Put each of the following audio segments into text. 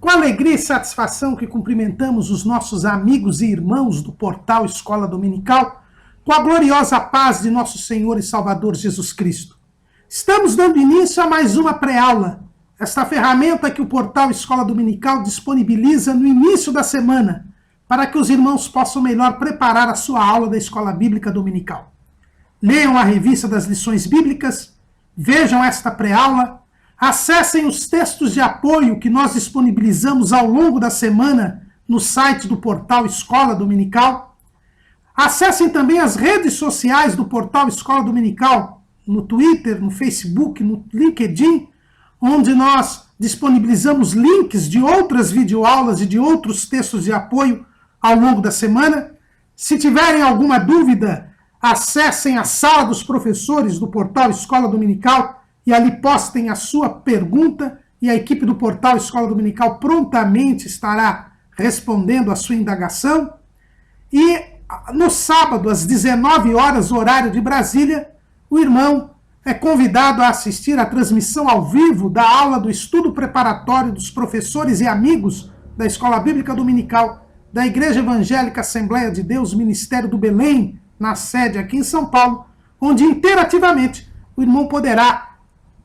Com alegria e satisfação que cumprimentamos os nossos amigos e irmãos do portal Escola Dominical, com a gloriosa paz de nosso Senhor e Salvador Jesus Cristo. Estamos dando início a mais uma pré-aula, esta ferramenta que o portal Escola Dominical disponibiliza no início da semana, para que os irmãos possam melhor preparar a sua aula da Escola Bíblica Dominical. Leiam a revista das lições bíblicas, vejam esta pré-aula, acessem os textos de apoio que nós disponibilizamos ao longo da semana no site do portal Escola Dominical. Acessem também as redes sociais do portal Escola Dominical, no Twitter, no Facebook, no LinkedIn, onde nós disponibilizamos links de outras videoaulas e de outros textos de apoio ao longo da semana. Se tiverem alguma dúvida, acessem a sala dos professores do portal Escola Dominical e ali postem a sua pergunta e a equipe do portal Escola Dominical prontamente estará respondendo a sua indagação. E no sábado, às 19 horas, horário de Brasília, o irmão é convidado a assistir à transmissão ao vivo da aula do estudo preparatório dos professores e amigos da Escola Bíblica Dominical da Igreja Evangélica Assembleia de Deus, Ministério do Belém, na sede aqui em São Paulo, onde interativamente o irmão poderá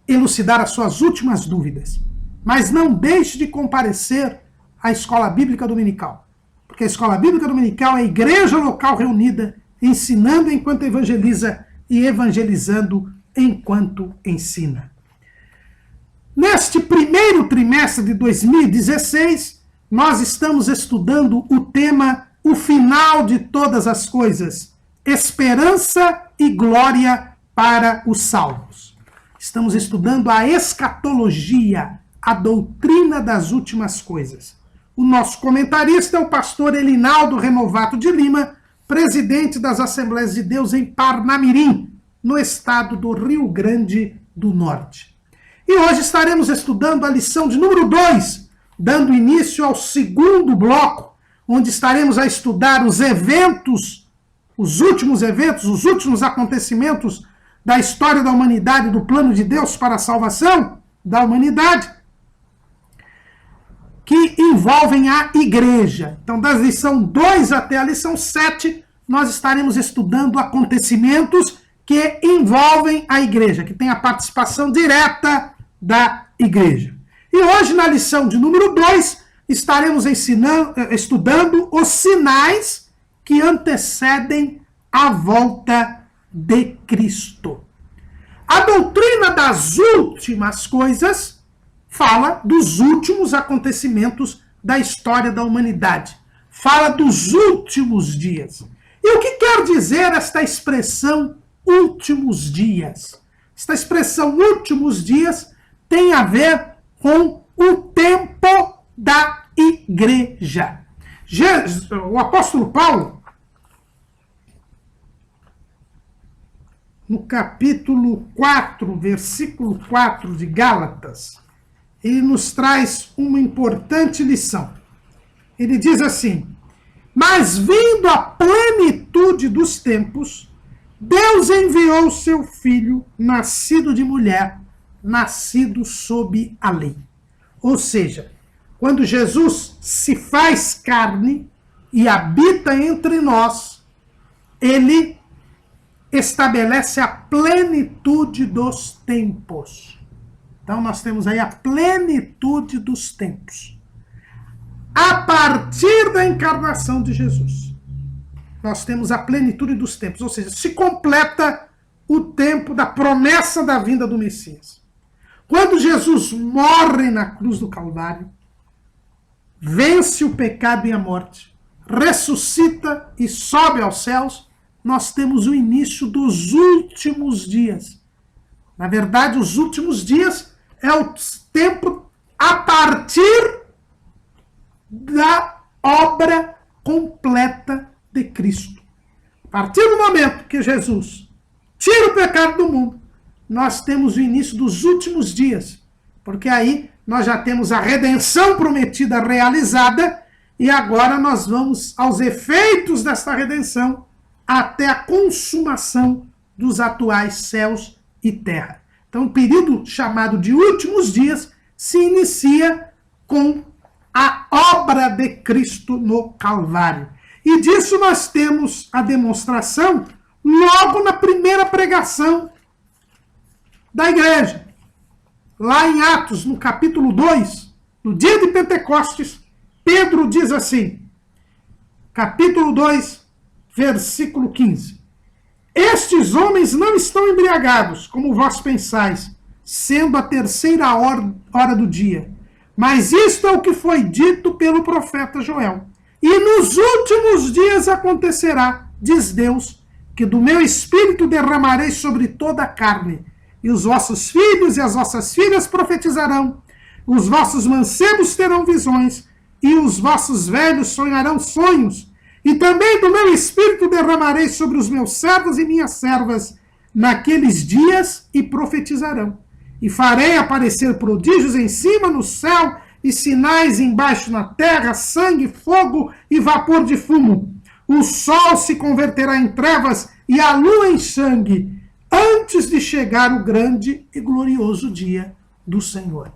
elucidar as suas últimas dúvidas. Mas não deixe de comparecer à Escola Bíblica Dominical, porque a Escola Bíblica Dominical é a igreja local reunida, ensinando enquanto evangeliza e evangelizando enquanto ensina. Neste primeiro trimestre de 2016, nós estamos estudando o tema O Final de Todas as Coisas, Esperança e Glória para os Salvos. Estamos estudando a escatologia, a doutrina das últimas coisas. O nosso comentarista é o pastor Elinaldo Renovato de Lima, presidente das Assembleias de Deus em Parnamirim, no estado do Rio Grande do Norte. E hoje estaremos estudando a lição de número 2, dando início ao segundo bloco, onde estaremos a estudar os eventos, os últimos acontecimentos da história da humanidade, do plano de Deus para a salvação da humanidade, que envolvem a igreja. Então, da lição 2 até a lição 7, nós estaremos estudando acontecimentos que envolvem a igreja, que tem a participação direta da igreja. E hoje, na lição de número 2, estaremos estudando os sinais que antecedem a volta de Cristo. A doutrina das últimas coisas fala dos últimos acontecimentos da história da humanidade. Fala dos últimos dias. E o que quer dizer esta expressão últimos dias? Esta expressão últimos dias tem a ver com o tempo da igreja. O apóstolo Paulo, no capítulo 4, versículo 4 de Gálatas, ele nos traz uma importante lição. Ele diz assim: mas vindo a plenitude dos tempos, Deus enviou seu Filho, nascido de mulher, nascido sob a lei. Ou seja, quando Jesus se faz carne e habita entre nós, ele estabelece a plenitude dos tempos. Então nós temos aí a plenitude dos tempos. A partir da encarnação de Jesus, nós temos a plenitude dos tempos, ou seja, se completa o tempo da promessa da vinda do Messias. Quando Jesus morre na cruz do Calvário, vence o pecado e a morte, ressuscita e sobe aos céus, nós temos o início dos últimos dias. Na verdade, os últimos dias é o tempo a partir da obra completa de Cristo. A partir do momento que Jesus tira o pecado do mundo, nós temos o início dos últimos dias, porque aí nós já temos a redenção prometida realizada e agora nós vamos aos efeitos dessa redenção até a consumação dos atuais céus e terra. Então, o período chamado de últimos dias se inicia com a obra de Cristo no Calvário. E disso nós temos a demonstração logo na primeira pregação da igreja. Lá em Atos, no capítulo 2, no dia de Pentecostes, Pedro diz assim, capítulo 2, versículo 15. Estes homens não estão embriagados, como vós pensais, sendo a terceira hora do dia. Mas isto é o que foi dito pelo profeta Joel. E nos últimos dias acontecerá, diz Deus, que do meu espírito derramarei sobre toda a carne, e os vossos filhos e as vossas filhas profetizarão, os vossos mancebos terão visões, e os vossos velhos sonharão sonhos, e também do meu espírito derramarei sobre os meus servos e minhas servas naqueles dias, e profetizarão. E farei aparecer prodígios em cima no céu, e sinais embaixo na terra, sangue, fogo e vapor de fumo. O sol se converterá em trevas e a lua em sangue, antes de chegar o grande e glorioso dia do Senhor.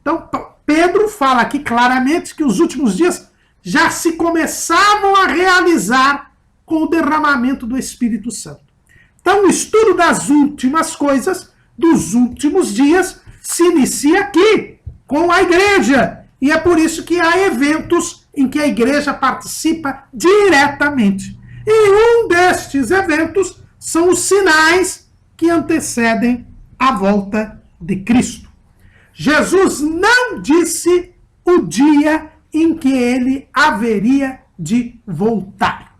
Então, Pedro fala aqui claramente que os últimos dias já se começavam a realizar com o derramamento do Espírito Santo. Então, o estudo das últimas coisas, dos últimos dias, se inicia aqui, com a igreja. E é por isso que há eventos em que a igreja participa diretamente. E um destes eventos são os sinais que antecedem a volta de Cristo. Jesus não disse o dia em que ele haveria de voltar.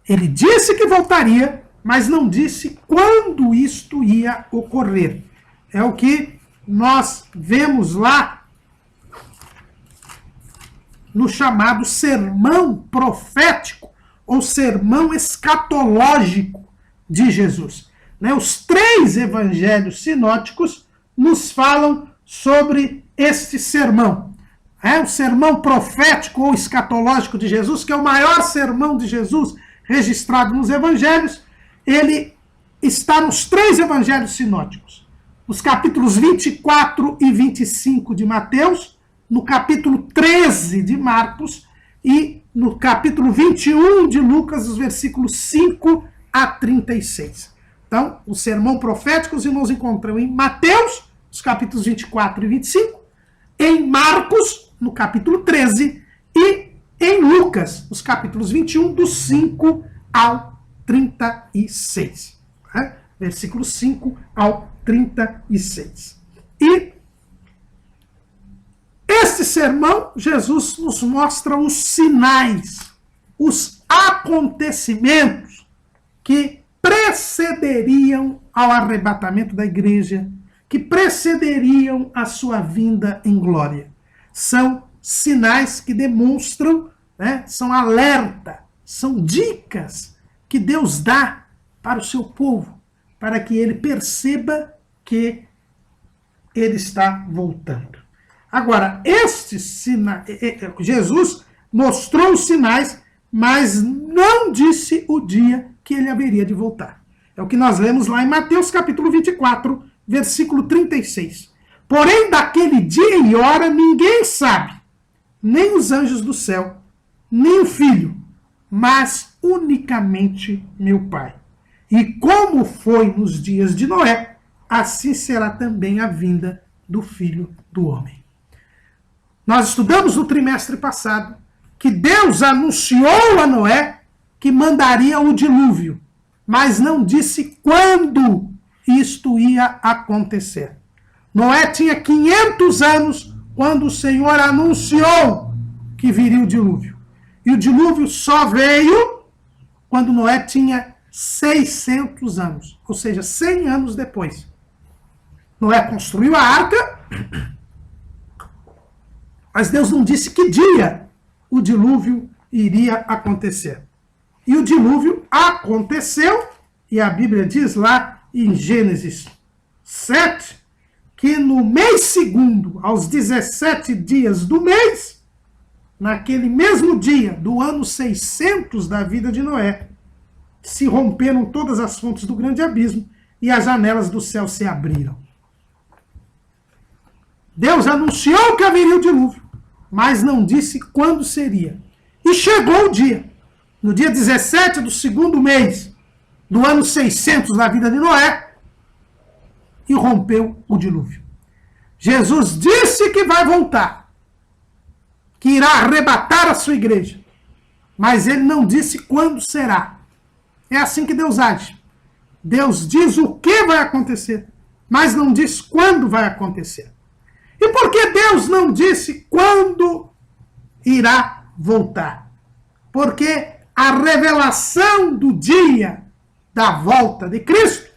Ele disse que voltaria, mas não disse quando isto ia ocorrer. É o que nós vemos lá no chamado sermão profético ou sermão escatológico de Jesus. Os 3 evangelhos sinóticos nos falam sobre este sermão. O sermão profético ou escatológico de Jesus, que é o maior sermão de Jesus registrado nos evangelhos, ele está nos 3 evangelhos sinóticos. Nos capítulos 24 e 25 de Mateus, no capítulo 13 de Marcos e no capítulo 21 de Lucas, os versículos 5 a 36. Então, o sermão profético os irmãos encontram em Mateus, os capítulos 24 e 25, em Marcos, no capítulo 13, e em Lucas, os capítulos 21, do 5 ao 36. Versículos 5 ao 36. E este sermão, Jesus nos mostra os sinais, os acontecimentos que precederiam ao arrebatamento da igreja, que precederiam a sua vinda em glória. São sinais que demonstram, são alerta, são dicas que Deus dá para o seu povo, para que ele perceba que ele está voltando. Agora, estes sinais, Jesus mostrou os sinais, mas não disse o dia que ele haveria de voltar. É o que nós lemos lá em Mateus capítulo 24, versículo 36. Porém, daquele dia e hora ninguém sabe, nem os anjos do céu, nem o Filho, mas unicamente meu Pai. E como foi nos dias de Noé, assim será também a vinda do Filho do Homem. Nós estudamos no trimestre passado que Deus anunciou a Noé que mandaria o dilúvio, mas não disse quando isto ia acontecer. Noé tinha 500 anos quando o Senhor anunciou que viria o dilúvio. E o dilúvio só veio quando Noé tinha 600 anos, ou seja, 100 anos depois. Noé construiu a arca, mas Deus não disse que dia o dilúvio iria acontecer. E o dilúvio aconteceu, e a Bíblia diz lá em Gênesis 7, que no mês segundo, aos 17 dias do mês, naquele mesmo dia do ano 600 da vida de Noé, se romperam todas as fontes do grande abismo e as janelas do céu se abriram. Deus anunciou que haveria o dilúvio, mas não disse quando seria. E chegou o dia, no dia 17 do segundo mês do ano 600 da vida de Noé, e rompeu o dilúvio. Jesus disse que vai voltar, que irá arrebatar a sua igreja, mas ele não disse quando será. É assim que Deus age. Deus diz o que vai acontecer, mas não diz quando vai acontecer. E por que Deus não disse quando irá voltar? Porque a revelação do dia da volta de Cristo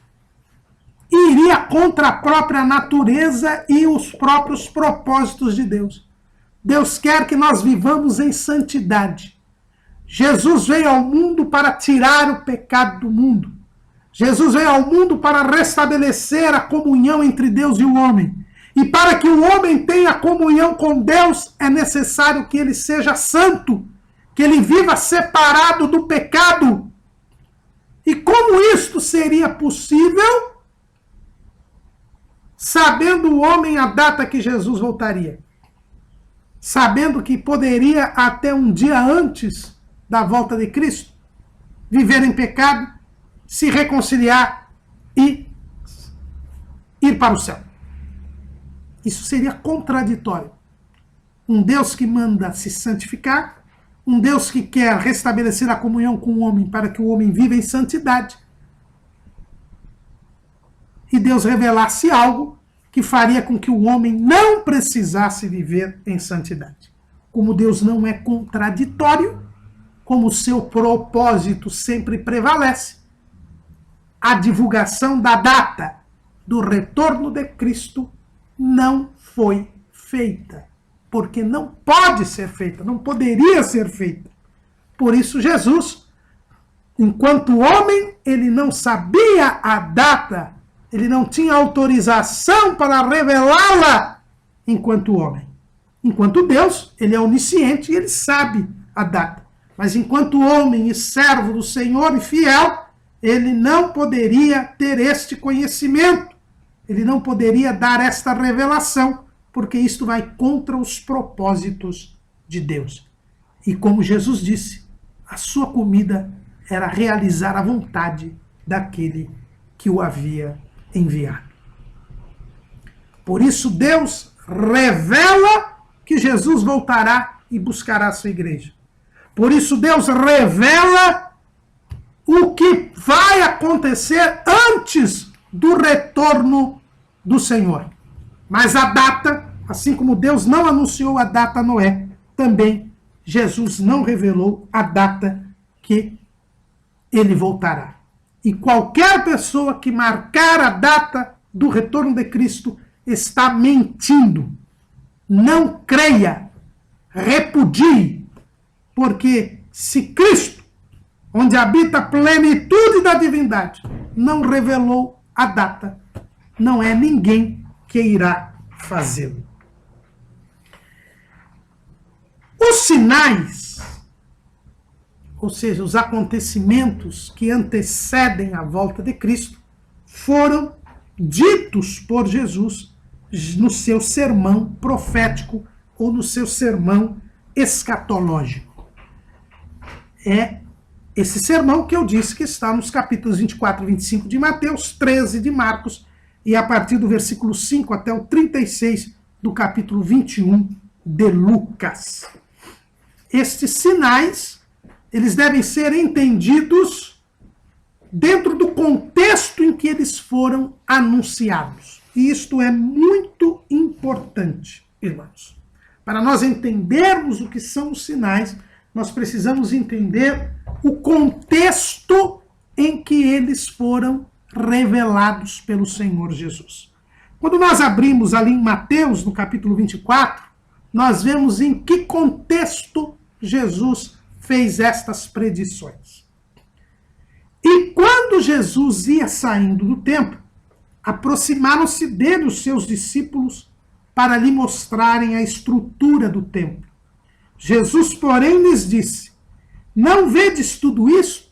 iria contra a própria natureza e os próprios propósitos de Deus. Deus quer que nós vivamos em santidade. Jesus veio ao mundo para tirar o pecado do mundo. Jesus veio ao mundo para restabelecer a comunhão entre Deus e o homem. E para que o homem tenha comunhão com Deus, é necessário que ele seja santo, que ele viva separado do pecado. E como isto seria possível, sabendo o homem a data que Jesus voltaria? Sabendo que poderia até um dia antes da volta de Cristo viver em pecado, se reconciliar e ir para o céu. Isso seria contraditório. Um Deus que manda se santificar, um Deus que quer restabelecer a comunhão com o homem para que o homem viva em santidade, e Deus revelasse algo que faria com que o homem não precisasse viver em santidade. Como Deus não é contraditório, como o seu propósito sempre prevalece, a divulgação da data do retorno de Cristo não foi feita, porque não pode ser feita, não poderia ser feita. Por isso Jesus, enquanto homem, ele não sabia a data, ele não tinha autorização para revelá-la enquanto homem. Enquanto Deus, ele é onisciente e ele sabe a data. Mas enquanto homem e servo do Senhor e fiel, ele não poderia ter este conhecimento. Ele não poderia dar esta revelação, porque isto vai contra os propósitos de Deus. E como Jesus disse, a sua comida era realizar a vontade daquele que o havia enviado. Por isso Deus revela que Jesus voltará e buscará a sua igreja. Por isso Deus revela o que vai acontecer antes do retorno do Senhor. Mas a data, assim como Deus não anunciou a data a Noé, também Jesus não revelou a data que ele voltará. E qualquer pessoa que marcar a data do retorno de Cristo está mentindo. Não creia, repudie, porque se Cristo, onde habita a plenitude da divindade, não revelou a data, não é ninguém que irá fazê-lo. Os sinais, ou seja, os acontecimentos que antecedem a volta de Cristo, foram ditos por Jesus no seu sermão profético ou no seu sermão escatológico. É esse sermão que eu disse que está nos capítulos 24 e 25 de Mateus, 13 de Marcos, e a partir do versículo 5 até o 36 do capítulo 21 de Lucas. Estes sinais, eles devem ser entendidos dentro do contexto em que eles foram anunciados. E isto é muito importante, irmãos. Para nós entendermos o que são os sinais, nós precisamos entender o contexto em que eles foram revelados pelo Senhor Jesus. Quando nós abrimos ali em Mateus, no capítulo 24, nós vemos em que contexto Jesus fez estas predições. E quando Jesus ia saindo do templo, aproximaram-se dele os seus discípulos para lhe mostrarem a estrutura do templo. Jesus, porém, lhes disse: não vedes tudo isto?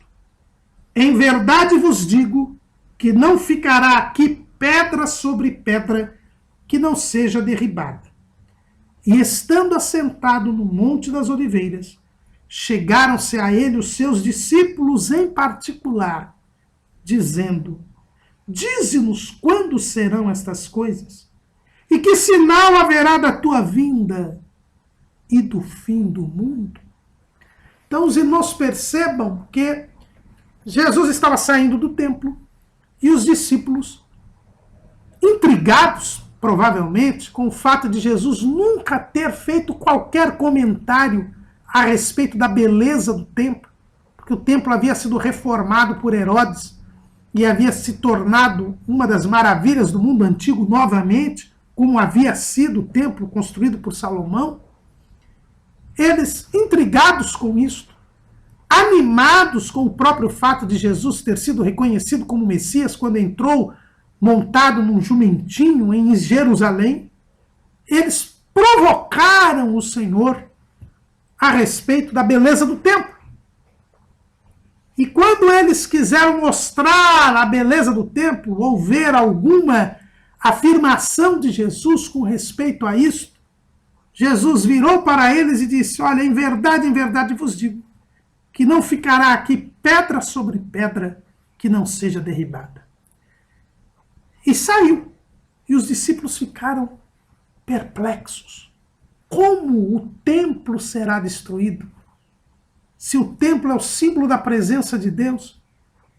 Em verdade vos digo que não ficará aqui pedra sobre pedra que não seja derribada. E estando assentado no Monte das Oliveiras, chegaram-se a ele os seus discípulos em particular, dizendo: Dize-nos quando serão estas coisas, e que sinal haverá da tua vinda e do fim do mundo? Então os irmãos percebam que Jesus estava saindo do templo e os discípulos, intrigados, provavelmente, com o fato de Jesus nunca ter feito qualquer comentário a respeito da beleza do templo, porque o templo havia sido reformado por Herodes e havia se tornado uma das maravilhas do mundo antigo novamente, como havia sido o templo construído por Salomão. Eles, intrigados com isso, animados com o próprio fato de Jesus ter sido reconhecido como Messias quando entrou montado num jumentinho em Jerusalém, eles provocaram o Senhor a respeito da beleza do templo. E quando eles quiseram mostrar a beleza do templo ou ver alguma afirmação de Jesus com respeito a isso, Jesus virou para eles e disse: olha, em verdade vos digo, que não ficará aqui pedra sobre pedra que não seja derribada. E saiu. E os discípulos ficaram perplexos. Como o templo será destruído? Se o templo é o símbolo da presença de Deus,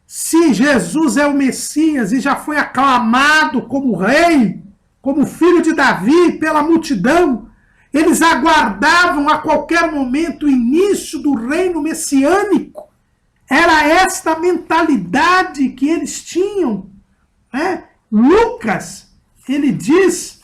se Jesus é o Messias e já foi aclamado como rei, como filho de Davi pela multidão, eles aguardavam a qualquer momento o início do reino messiânico. Era esta mentalidade que eles tinham, né? Lucas, ele diz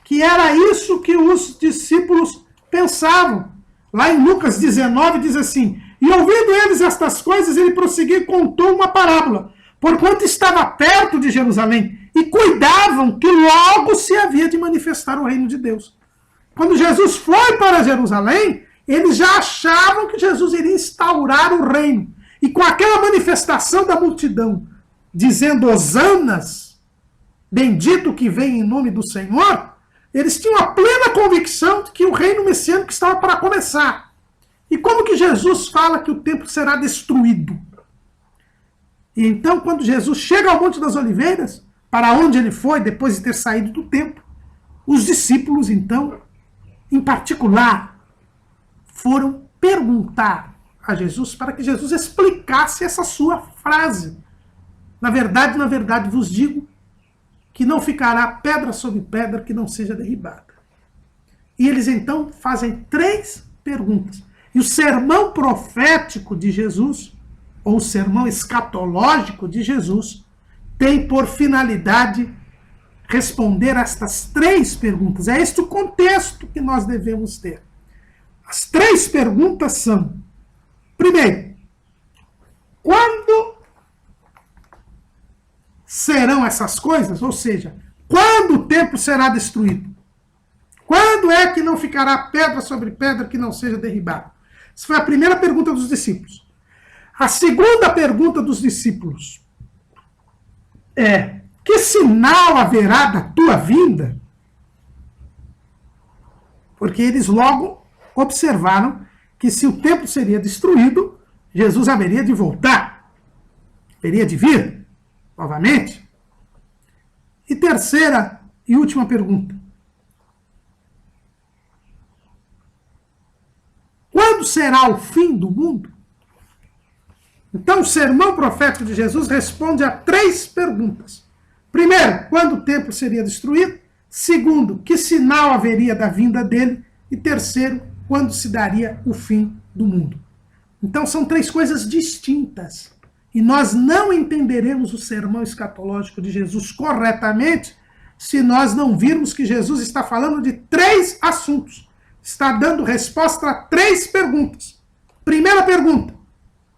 que era isso que os discípulos pensavam. Lá em Lucas 19 diz assim: e ouvindo eles estas coisas, ele prosseguiu e contou uma parábola, porquanto estava perto de Jerusalém, e cuidavam que logo se havia de manifestar o reino de Deus. Quando Jesus foi para Jerusalém, eles já achavam que Jesus iria instaurar o reino. E com aquela manifestação da multidão, dizendo hosanas, bendito que vem em nome do Senhor, eles tinham a plena convicção de que o reino messiânico estava para começar. E como que Jesus fala que o templo será destruído? E então, quando Jesus chega ao Monte das Oliveiras, para onde ele foi depois de ter saído do templo, os discípulos, então, em particular, foram perguntar a Jesus para que Jesus explicasse essa sua frase. Na verdade vos digo que não ficará pedra sobre pedra que não seja derribada. E eles então fazem 3 perguntas. E o sermão profético de Jesus, ou o sermão escatológico de Jesus, tem por finalidade responder a estas 3 perguntas. É este o contexto que nós devemos ter. As 3 perguntas são: primeiro, quando serão essas coisas? Ou seja, quando o templo será destruído? Quando é que não ficará pedra sobre pedra que não seja derribada? Essa foi a primeira pergunta dos discípulos. A segunda pergunta dos discípulos é: que sinal haverá da tua vinda? Porque eles logo observaram que se o templo seria destruído, Jesus haveria de voltar, haveria de vir novamente. E terceira e última pergunta: quando será o fim do mundo? Então o sermão profético de Jesus responde a 3 perguntas. Primeiro, quando o templo seria destruído? Segundo, que sinal haveria da vinda dele? E terceiro, quando se daria o fim do mundo? Então são 3 coisas distintas. E nós não entenderemos o sermão escatológico de Jesus corretamente se nós não virmos que Jesus está falando de 3 assuntos. Está dando resposta a 3 perguntas. Primeira pergunta: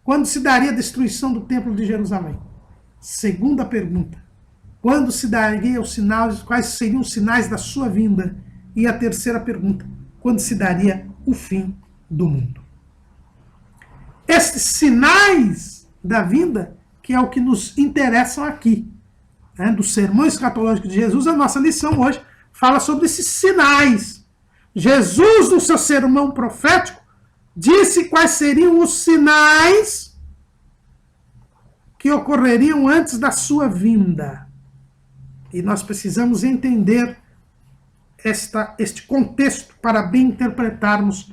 quando se daria a destruição do templo de Jerusalém? Segunda pergunta: quando se daria os sinais, quais seriam os sinais da sua vinda? E a terceira pergunta: quando se daria o fim do mundo? Estes sinais da vinda que é o que nos interessam aqui. do sermão escatológico de Jesus, a nossa lição hoje fala sobre esses sinais. Jesus, no seu sermão profético, disse quais seriam os sinais que ocorreriam antes da sua vinda. E nós precisamos entender este contexto para bem interpretarmos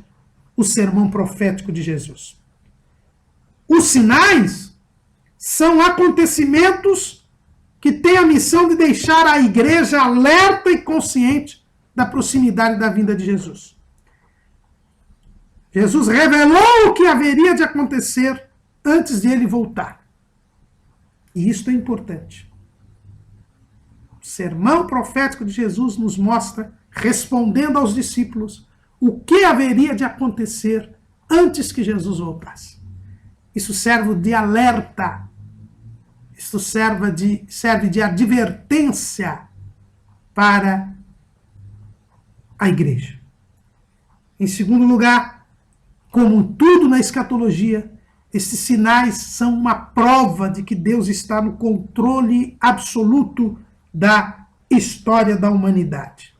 o sermão profético de Jesus. Os sinais são acontecimentos que têm a missão de deixar a igreja alerta e consciente da proximidade da vinda de Jesus. Jesus revelou o que haveria de acontecer antes de ele voltar. E isto é importante. O sermão profético de Jesus nos mostra, respondendo aos discípulos, o que haveria de acontecer antes que Jesus voltasse. Isso serve de alerta. Isso serve de advertência para a igreja. Em segundo lugar, como tudo na escatologia, esses sinais são uma prova de que Deus está no controle absoluto da história da humanidade.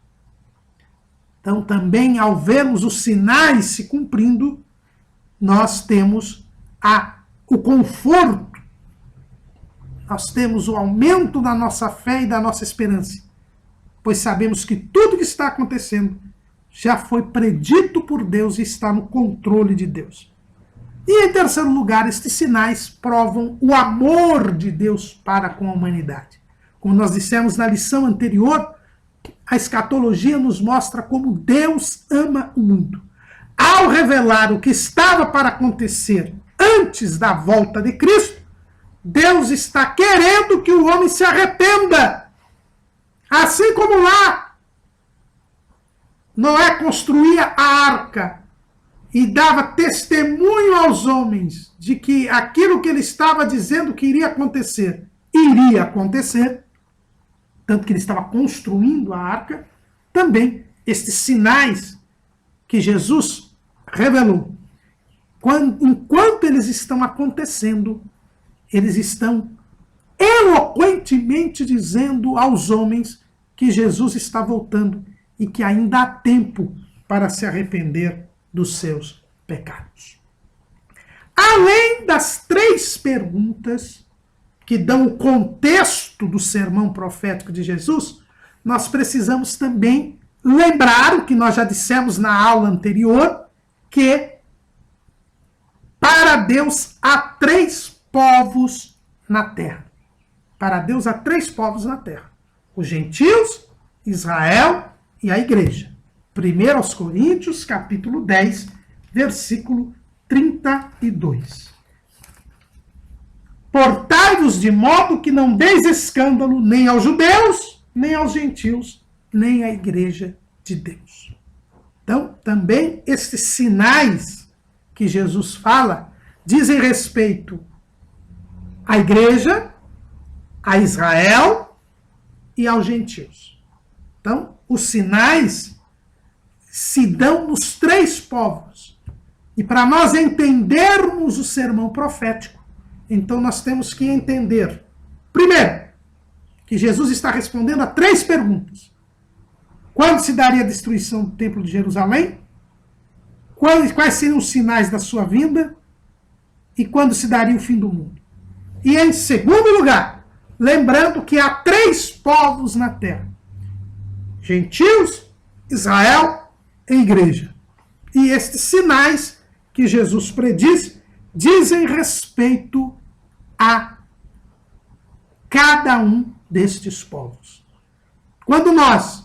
Então, também, ao vermos os sinais se cumprindo, nós temos o conforto, nós temos o aumento da nossa fé e da nossa esperança, pois sabemos que tudo que está acontecendo já foi predito por Deus e está no controle de Deus. E, em terceiro lugar, estes sinais provam o amor de Deus para com a humanidade. Como nós dissemos na lição anterior, a escatologia nos mostra como Deus ama o mundo. Ao revelar o que estava para acontecer antes da volta de Cristo, Deus está querendo que o homem se arrependa. Assim como lá, Noé construía a arca e dava testemunho aos homens de que aquilo que ele estava dizendo que iria acontecer, tanto que ele estava construindo a arca, também estes sinais que Jesus revelou, enquanto eles estão acontecendo, eles estão eloquentemente dizendo aos homens que Jesus está voltando e que ainda há tempo para se arrepender dos seus pecados. Além das 3 perguntas que dão o contexto do sermão profético de Jesus, nós precisamos também lembrar o que nós já dissemos na aula anterior, que para Deus há 3 povos na terra. Para Deus há 3 povos na terra: os gentios, Israel e a igreja. 1 aos Coríntios, capítulo 10, versículo 32. Portai-vos de modo que não deis escândalo nem aos judeus, nem aos gentios, nem à igreja de Deus. Então, também esses sinais que Jesus fala dizem respeito à igreja, a Israel e aos gentios. Então, os sinais se dão nos 3 povos. E para nós entendermos o sermão profético, então nós temos que entender, primeiro, que Jesus está respondendo a 3 perguntas. Quando se daria a destruição do templo de Jerusalém? Quais seriam os sinais da sua vinda? E quando se daria o fim do mundo? E em segundo lugar, lembrando que há 3 povos na terra: gentios, Israel e igreja. E estes sinais que Jesus prediz dizem respeito a cada um destes povos. Quando nós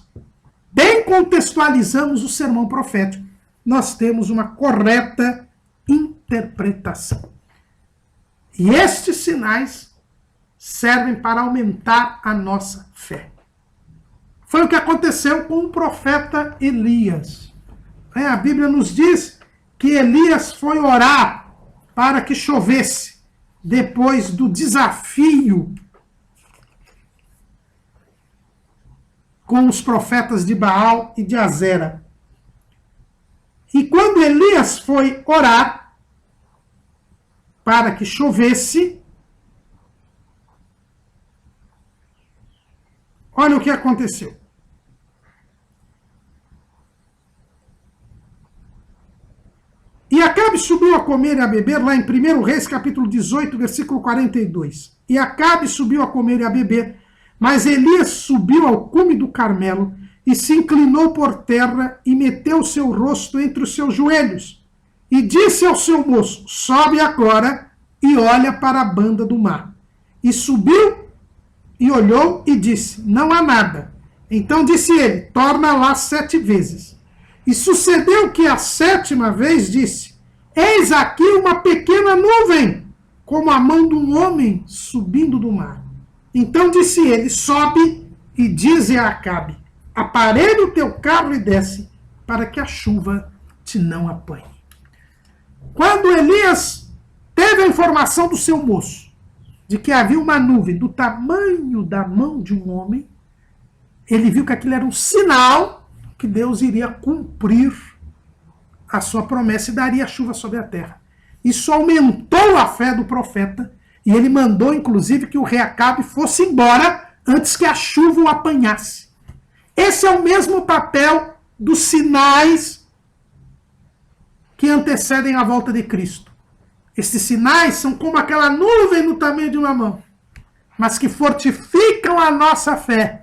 bem contextualizamos o sermão profético, nós temos uma correta interpretação. E estes sinais servem para aumentar a nossa fé. Foi o que aconteceu com o profeta Elias. A Bíblia nos diz que Elias foi orar para que chovesse, depois do desafio com os profetas de Baal e de Azera. E quando Elias foi orar para que chovesse, olha o que aconteceu. E Acabe subiu a comer e a beber, lá em 1 Reis, capítulo 18, versículo 42. E Acabe subiu a comer e a beber, mas Elias subiu ao cume do Carmelo e se inclinou por terra e meteu o seu rosto entre os seus joelhos. E disse ao seu moço, sobe agora e olha para a banda do mar. E subiu e olhou e disse, não há nada. Então disse ele, torna lá 7 vezes. E sucedeu que a 7ª vez disse, eis aqui uma pequena nuvem, como a mão de um homem subindo do mar. Então disse ele, sobe e dize a Acabe, aparelha o teu carro e desce, para que a chuva te não apanhe. Quando Elias teve a informação do seu moço, de que havia uma nuvem do tamanho da mão de um homem, ele viu que aquilo era um sinal que Deus iria cumprir a sua promessa e daria chuva sobre a terra. Isso aumentou a fé do profeta e ele mandou, inclusive, que o rei Acabe fosse embora antes que a chuva o apanhasse. Esse é o mesmo papel dos sinais que antecedem a volta de Cristo. Esses sinais são como aquela nuvem no tamanho de uma mão, mas que fortificam a nossa fé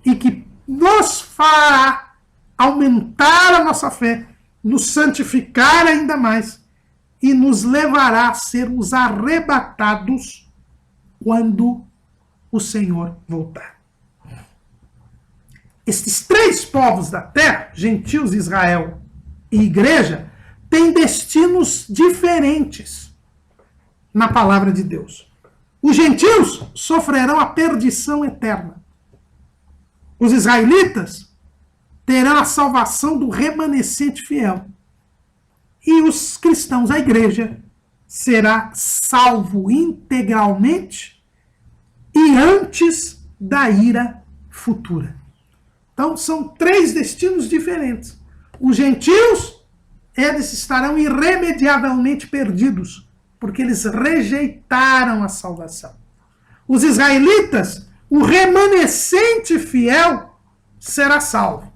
e que nos fará aumentar a nossa fé, nos santificar ainda mais e nos levará a sermos arrebatados quando o Senhor voltar. Estes 3 povos da terra, gentios, Israel e igreja, têm destinos diferentes na palavra de Deus. Os gentios sofrerão a perdição eterna. Os israelitas terão a salvação do remanescente fiel. E os cristãos, a igreja, será salvo integralmente e antes da ira futura. Então, são 3 destinos diferentes. Os gentios, eles estarão irremediavelmente perdidos, porque eles rejeitaram a salvação. Os israelitas, o remanescente fiel, será salvo.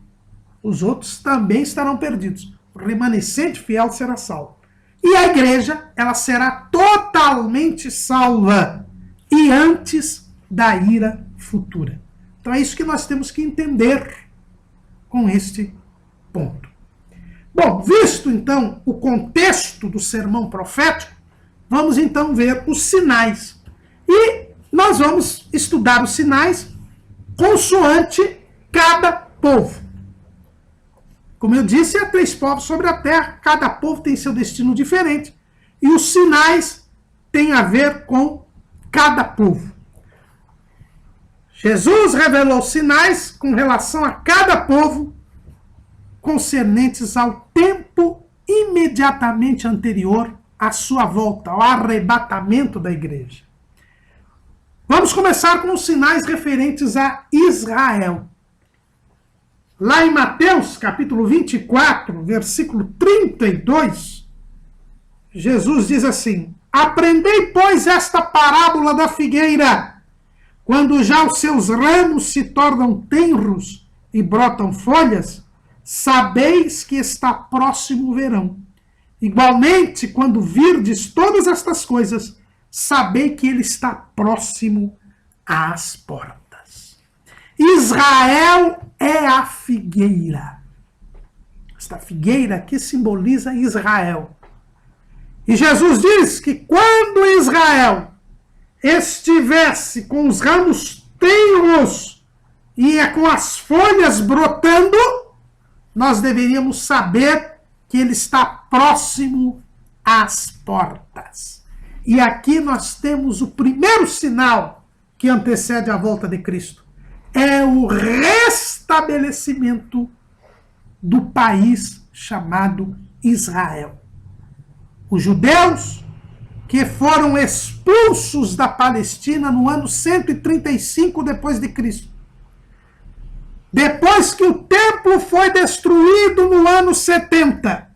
Os outros também estarão perdidos. O remanescente fiel será salvo. E a igreja, ela será totalmente salva e antes da ira futura. Então é isso que nós temos que entender com este ponto. Bom, visto então o contexto do sermão profético, vamos então ver os sinais. E nós vamos estudar os sinais consoante cada povo. Como eu disse, há 3 povos sobre a terra, cada povo tem seu destino diferente. E os sinais têm a ver com cada povo. Jesus revelou sinais com relação a cada povo concernentes ao tempo imediatamente anterior à sua volta, ao arrebatamento da igreja. Vamos começar com os sinais referentes a Israel. Lá em Mateus, capítulo 24, versículo 32, Jesus diz assim, aprendei, pois, esta parábola da figueira. Quando já os seus ramos se tornam tenros e brotam folhas, sabeis que está próximo o verão. Igualmente, quando virdes todas estas coisas, sabei que ele está próximo às portas. Israel é a figueira. Esta figueira aqui simboliza Israel. E Jesus diz que quando Israel estivesse com os ramos tenros e com as folhas brotando, nós deveríamos saber que ele está próximo às portas. E aqui nós temos o primeiro sinal que antecede a volta de Cristo. É o restabelecimento do país chamado Israel. Os judeus que foram expulsos da Palestina no ano 135 depois de Cristo. Depois que o templo foi destruído no ano 70.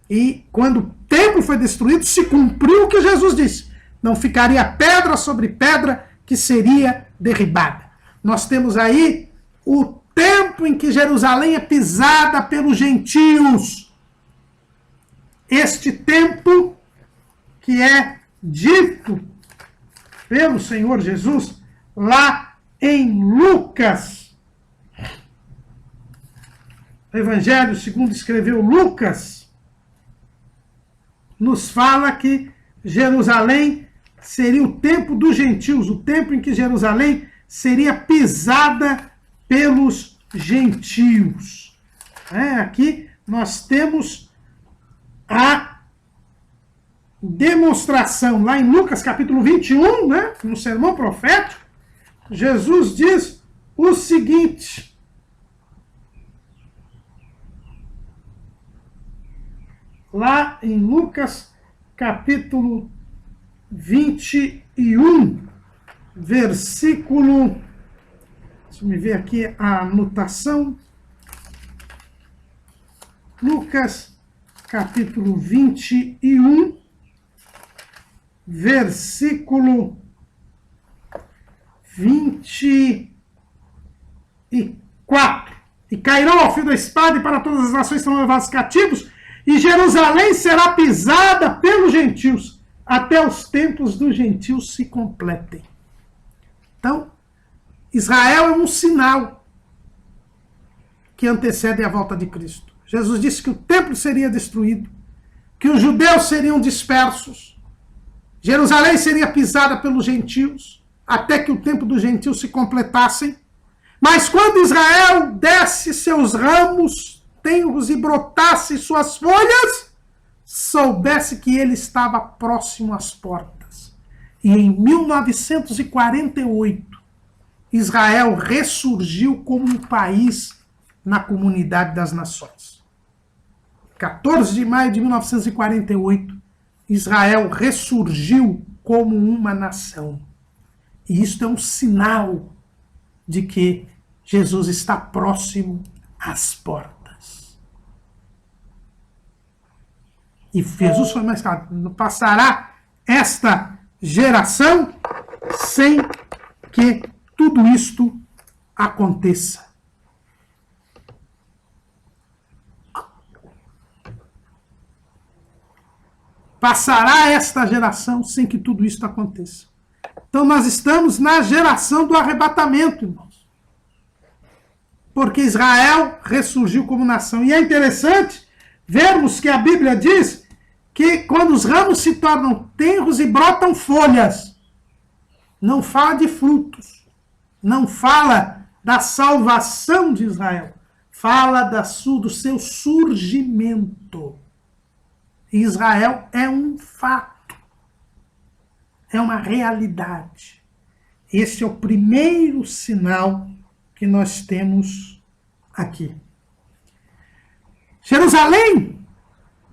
E quando o templo foi destruído, se cumpriu o que Jesus disse. Não ficaria pedra sobre pedra que seria derribada. nós temos aí o tempo em que Jerusalém é pisada pelos gentios. Este tempo que é dito pelo Senhor Jesus lá em Lucas. O Evangelho segundo escreveu Lucas nos fala que Jerusalém seria o tempo dos gentios, o tempo em que Jerusalém seria pisada pelos gentios. Aqui nós temos a demonstração, lá em Lucas capítulo 21, no sermão profético, Jesus diz o seguinte: lá em Lucas capítulo 21, versículo, deixa eu ver aqui a anotação, Lucas capítulo 21, versículo 24. E cairão ao fio da espada, e para todas as nações serão levados cativos, e Jerusalém será pisada pelos gentios, até os tempos dos gentios se completem. Então, Israel é um sinal que antecede a volta de Cristo. Jesus disse que o templo seria destruído, que os judeus seriam dispersos, Jerusalém seria pisada pelos gentios, até que o tempo dos gentios se completassem. Mas quando Israel desse seus ramos tenros e brotasse suas folhas, soubesse que ele estava próximo às portas. E em 1948, Israel ressurgiu como um país na comunidade das nações. 14 de maio de 1948, Israel ressurgiu como uma nação. E isto é um sinal de que Jesus está próximo às portas. E Jesus foi mais claro: não passará esta geração sem que tudo isto aconteça. Passará esta geração sem que tudo isto aconteça. Então nós estamos na geração do arrebatamento, irmãos. Porque Israel ressurgiu como nação. E é interessante vermos que a Bíblia diz que quando os ramos se tornam tenros e brotam folhas, não fala de frutos, não fala da salvação de Israel, fala do seu surgimento. Israel é um fato. É uma realidade. Esse é o primeiro sinal que nós temos aqui. Jerusalém,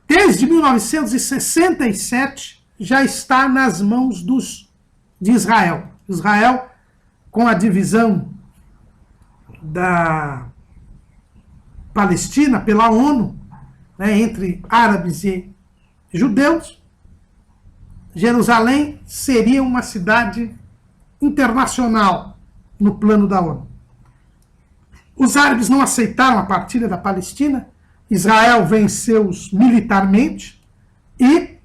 desde 1967, já está nas mãos de Israel. Israel, com a divisão da Palestina pela ONU, entre árabes e judeus, Jerusalém seria uma cidade internacional no plano da ONU. Os árabes não aceitaram a partilha da Palestina, Israel venceu-os militarmente e,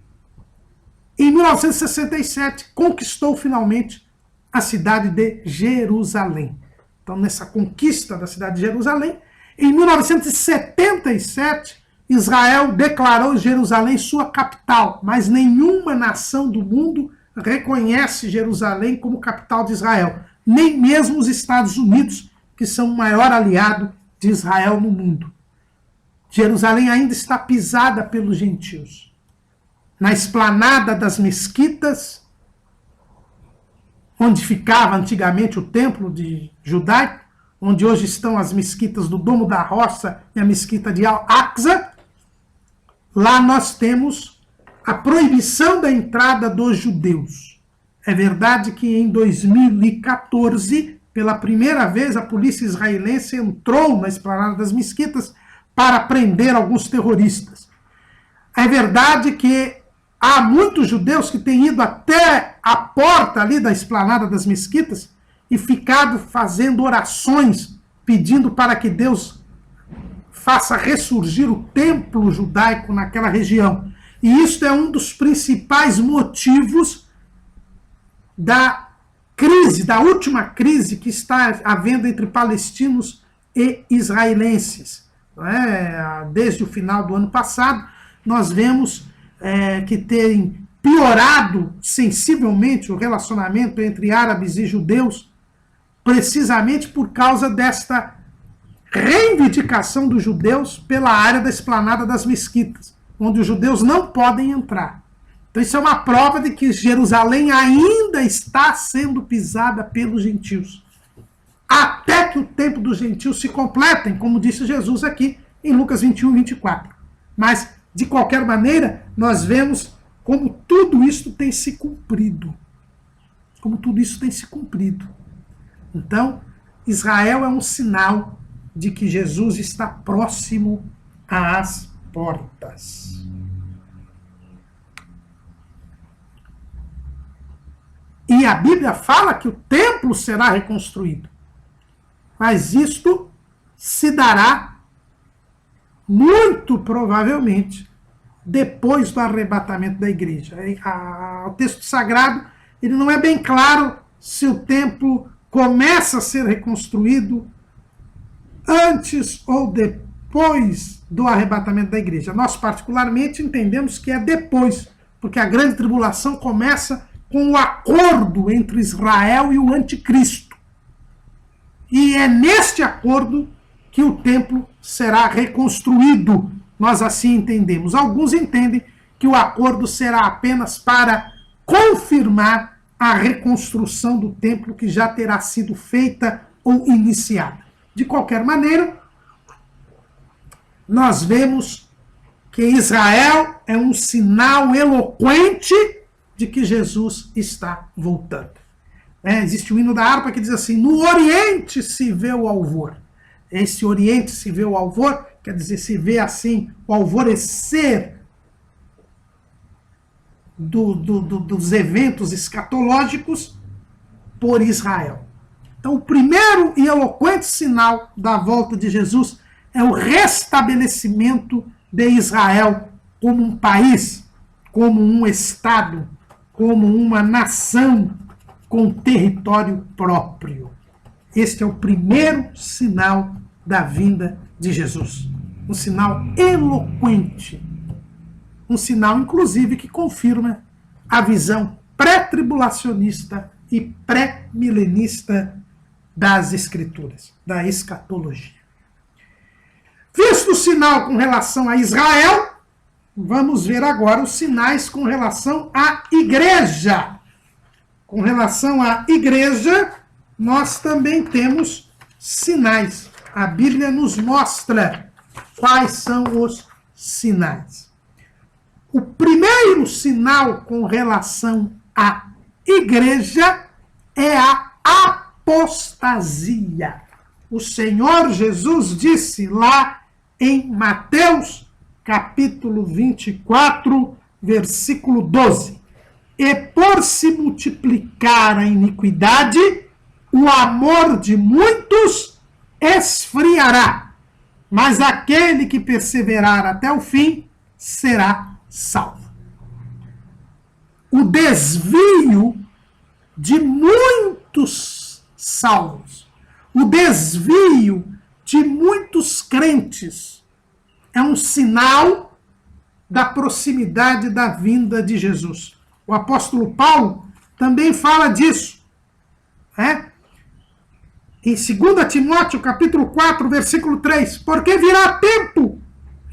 em 1967, conquistou finalmente a cidade de Jerusalém. Então, nessa conquista da cidade de Jerusalém, em 1977, Israel declarou Jerusalém sua capital, mas nenhuma nação do mundo reconhece Jerusalém como capital de Israel. Nem mesmo os Estados Unidos, que são o maior aliado de Israel no mundo. Jerusalém ainda está pisada pelos gentios. Na esplanada das mesquitas, onde ficava antigamente o templo de judaico, onde hoje estão as mesquitas do Domo da Roça e a mesquita de Al-Aqsa, lá nós temos a proibição da entrada dos judeus. É verdade que em 2014, pela primeira vez, a polícia israelense entrou na esplanada das mesquitas para prender alguns terroristas. É verdade que há muitos judeus que têm ido até a porta ali da esplanada das mesquitas e ficado fazendo orações, pedindo para que Deus faça ressurgir o templo judaico naquela região. E isso é um dos principais motivos da crise, da última crise que está havendo entre palestinos e israelenses. Desde o final do ano passado, nós vemos que tem piorado sensivelmente o relacionamento entre árabes e judeus, precisamente por causa desta reivindicação dos judeus pela área da esplanada das mesquitas, onde os judeus não podem entrar. Então isso é uma prova de que Jerusalém ainda está sendo pisada pelos gentios, até que o tempo dos gentios se completem, como disse Jesus aqui em Lucas 21, 24. Mas, de qualquer maneira, nós vemos como tudo isso tem se cumprido. Como tudo isso tem se cumprido. Então, Israel é um sinal de que Jesus está próximo às portas. E a Bíblia fala que o templo será reconstruído. Mas isto se dará muito provavelmente depois do arrebatamento da igreja. O texto sagrado ele não é bem claro se o templo começa a ser reconstruído antes ou depois do arrebatamento da igreja. Nós, particularmente, entendemos que é depois, porque a grande tribulação começa com o acordo entre Israel e o anticristo. E é neste acordo que o templo será reconstruído. Nós assim entendemos. Alguns entendem que o acordo será apenas para confirmar a reconstrução do templo que já terá sido feita ou iniciada. De qualquer maneira, nós vemos que Israel é um sinal eloquente de que Jesus está voltando. Existe o hino da harpa que diz assim: no Oriente se vê o alvor. Esse Oriente se vê o alvor, quer dizer, se vê assim o alvorecer dos eventos escatológicos por Israel. Então, o primeiro e eloquente sinal da volta de Jesus é o restabelecimento de Israel como um país, como um estado, como uma nação com território próprio. Este é o primeiro sinal da vinda de Jesus. Um sinal eloquente. Um sinal, inclusive, que confirma a visão pré-tribulacionista e pré-milenista das Escrituras, da escatologia. Visto o sinal com relação a Israel, vamos ver agora os sinais com relação à igreja. Com relação à igreja, nós também temos sinais. A Bíblia nos mostra quais são os sinais. O primeiro sinal com relação à igreja é a apostasia. O Senhor Jesus disse lá em Mateus, capítulo 24, versículo 12: e por se multiplicar a iniquidade, o amor de muitos esfriará, mas aquele que perseverar até o fim será salvo. O desvio de muitos salvos, o desvio de muitos crentes é um sinal da proximidade da vinda de Jesus. O apóstolo Paulo também fala disso. Em 2 Timóteo, capítulo 4, versículo 3, porque virá tempo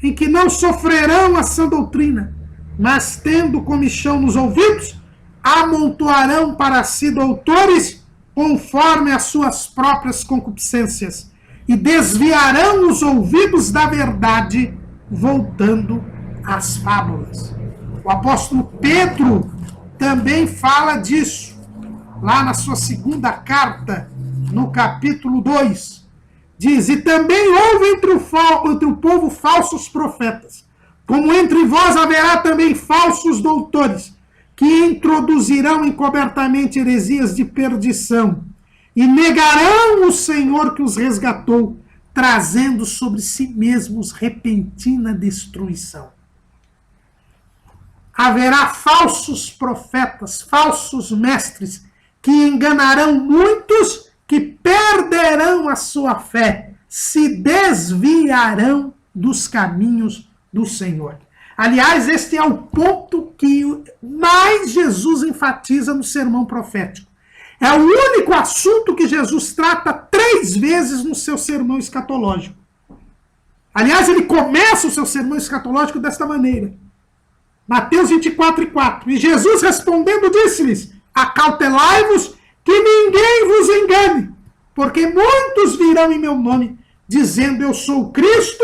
em que não sofrerão a sã doutrina, mas tendo comichão nos ouvidos, amontoarão para si doutores conforme as suas próprias concupiscências, e desviarão os ouvidos da verdade, voltando às fábulas. O apóstolo Pedro também fala disso, lá na sua segunda carta, no capítulo 2. Diz: e também houve entre o povo falsos profetas, como entre vós haverá também falsos doutores, que introduzirão encobertamente heresias de perdição, e negarão o Senhor que os resgatou, trazendo sobre si mesmos repentina destruição. Haverá falsos profetas, falsos mestres, que enganarão muitos, que perderão a sua fé, se desviarão dos caminhos do Senhor. Aliás, este é o ponto que mais Jesus enfatiza no sermão profético. É o único assunto que Jesus trata 3 vezes no seu sermão escatológico. Aliás, ele começa o seu sermão escatológico desta maneira. Mateus 24:4. E Jesus respondendo disse-lhes: acautelai-vos que ninguém vos engane, porque muitos virão em meu nome, dizendo eu sou Cristo,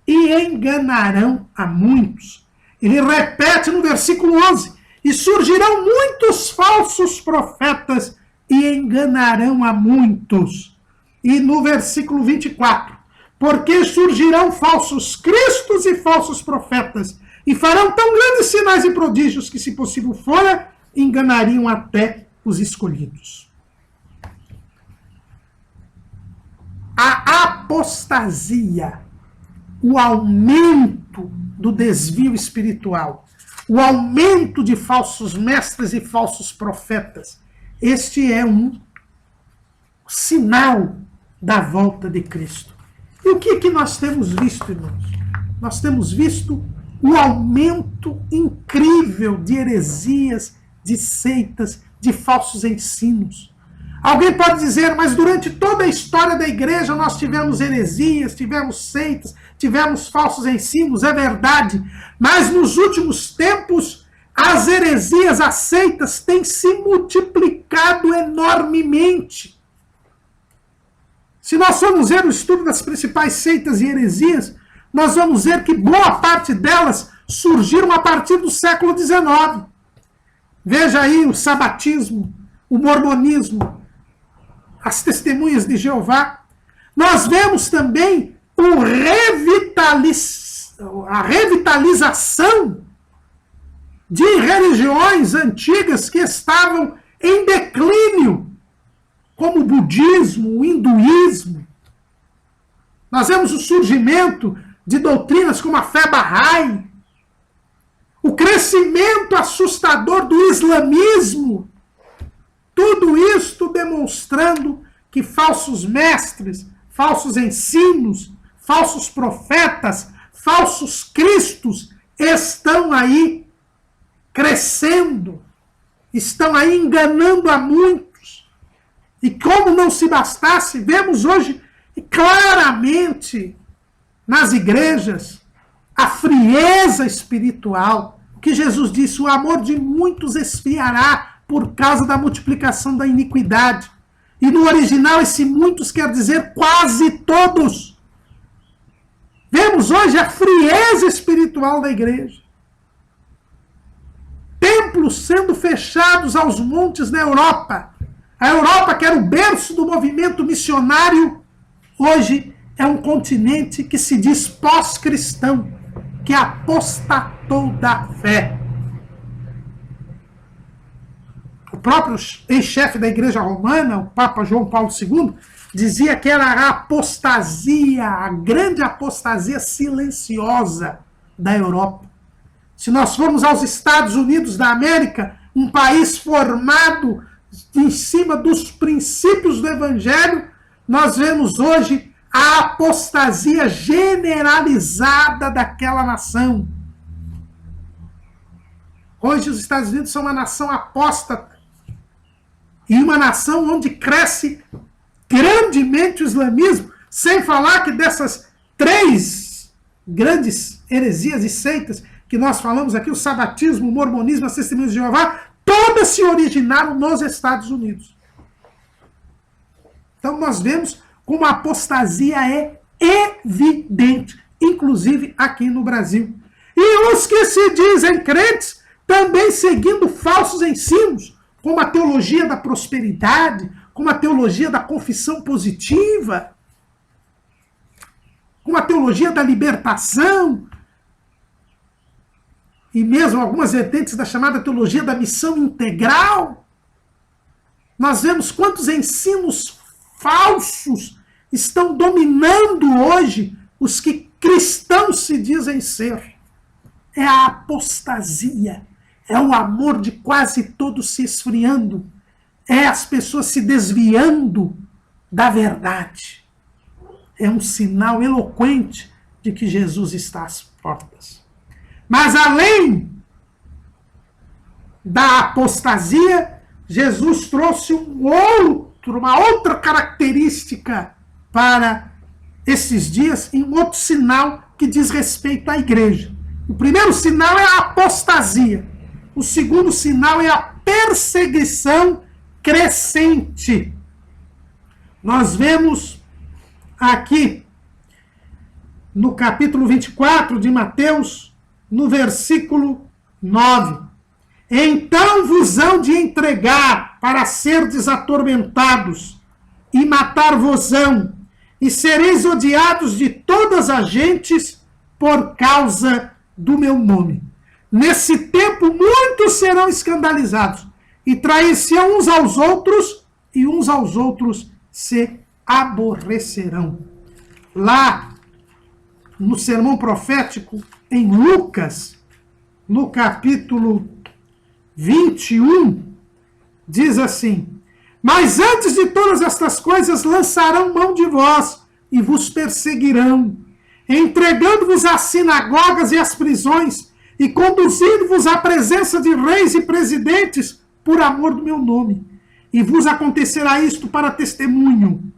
e enganarão a muitos. Ele repete no versículo 11, e surgirão muitos falsos profetas e enganarão a muitos. E no versículo 24, porque surgirão falsos cristos e falsos profetas, e farão tão grandes sinais e prodígios que, se possível fora, enganariam até os escolhidos. A apostasia, o aumento do desvio espiritual, o aumento de falsos mestres e falsos profetas, este é um sinal da volta de Cristo. E o que nós temos visto, irmãos? Nós temos visto o aumento incrível de heresias, de seitas, de falsos ensinos. Alguém pode dizer, mas durante toda a história da igreja nós tivemos heresias, tivemos seitas, tivemos falsos ensinos, é verdade. Mas nos últimos tempos, as heresias, as seitas têm se multiplicado enormemente. Se nós formos ver o estudo das principais seitas e heresias, nós vamos ver que boa parte delas surgiram a partir do século XIX. Veja aí o sabatismo, o mormonismo, as testemunhas de Jeová. Nós vemos também a revitalização de religiões antigas que estavam em declínio, como o budismo, o hinduísmo. Nós vemos o surgimento de doutrinas como a fé Bahá'í, o crescimento assustador do islamismo. Tudo isto demonstrando que falsos mestres, falsos ensinos, falsos profetas, falsos cristos estão aí crescendo, estão aí enganando a muitos. E como não se bastasse, vemos hoje claramente nas igrejas a frieza espiritual. O que Jesus disse, o amor de muitos esfriará por causa da multiplicação da iniquidade. E no original esse muitos quer dizer quase todos. Vemos hoje a frieza espiritual da igreja. Templos sendo fechados aos montes na Europa. A Europa, que era o berço do movimento missionário, hoje é um continente que se diz pós-cristão, que apostatou da fé. O próprio ex-chefe da Igreja Romana, o Papa João Paulo II, dizia que era a apostasia, a grande apostasia silenciosa da Europa. Se nós formos aos Estados Unidos da América, um país formado em cima dos princípios do Evangelho, nós vemos hoje a apostasia generalizada daquela nação. Hoje os Estados Unidos são uma nação apóstata e uma nação onde cresce grandemente o islamismo, sem falar que dessas 3 grandes heresias e seitas que nós falamos aqui, o sabatismo, o mormonismo, as testemunhas de Jeová, todas se originaram nos Estados Unidos. Então nós vemos como a apostasia é evidente, inclusive aqui no Brasil. E os que se dizem crentes também seguindo falsos ensinos, como a teologia da prosperidade, como a teologia da confissão positiva, como a teologia da libertação, e mesmo algumas vertentes da chamada teologia da missão integral. Nós vemos quantos ensinos falsos estão dominando hoje os que cristãos se dizem ser. É a apostasia, é o amor de quase todos se esfriando, é as pessoas se desviando da verdade. É um sinal eloquente de que Jesus está às portas. Mas além da apostasia, Jesus trouxe uma outra característica para esses dias, e um outro sinal que diz respeito à igreja. O primeiro sinal é a apostasia. O segundo sinal é a perseguição crescente. Nós vemos aqui no capítulo 24 de Mateus, no versículo 9. Então vos hão de entregar para serdes atormentados, e matar-vos-ão, e sereis odiados de todas as gentes por causa do meu nome. Nesse tempo muitos serão escandalizados, e trair-se-ão uns aos outros, e uns aos outros se aborrecerão. Lá no sermão profético em Lucas, no capítulo 21, diz assim: mas antes de todas estas coisas lançarão mão de vós e vos perseguirão, entregando-vos às sinagogas e às prisões e conduzindo-vos à presença de reis e presidentes por amor do meu nome. E vos acontecerá isto para testemunho.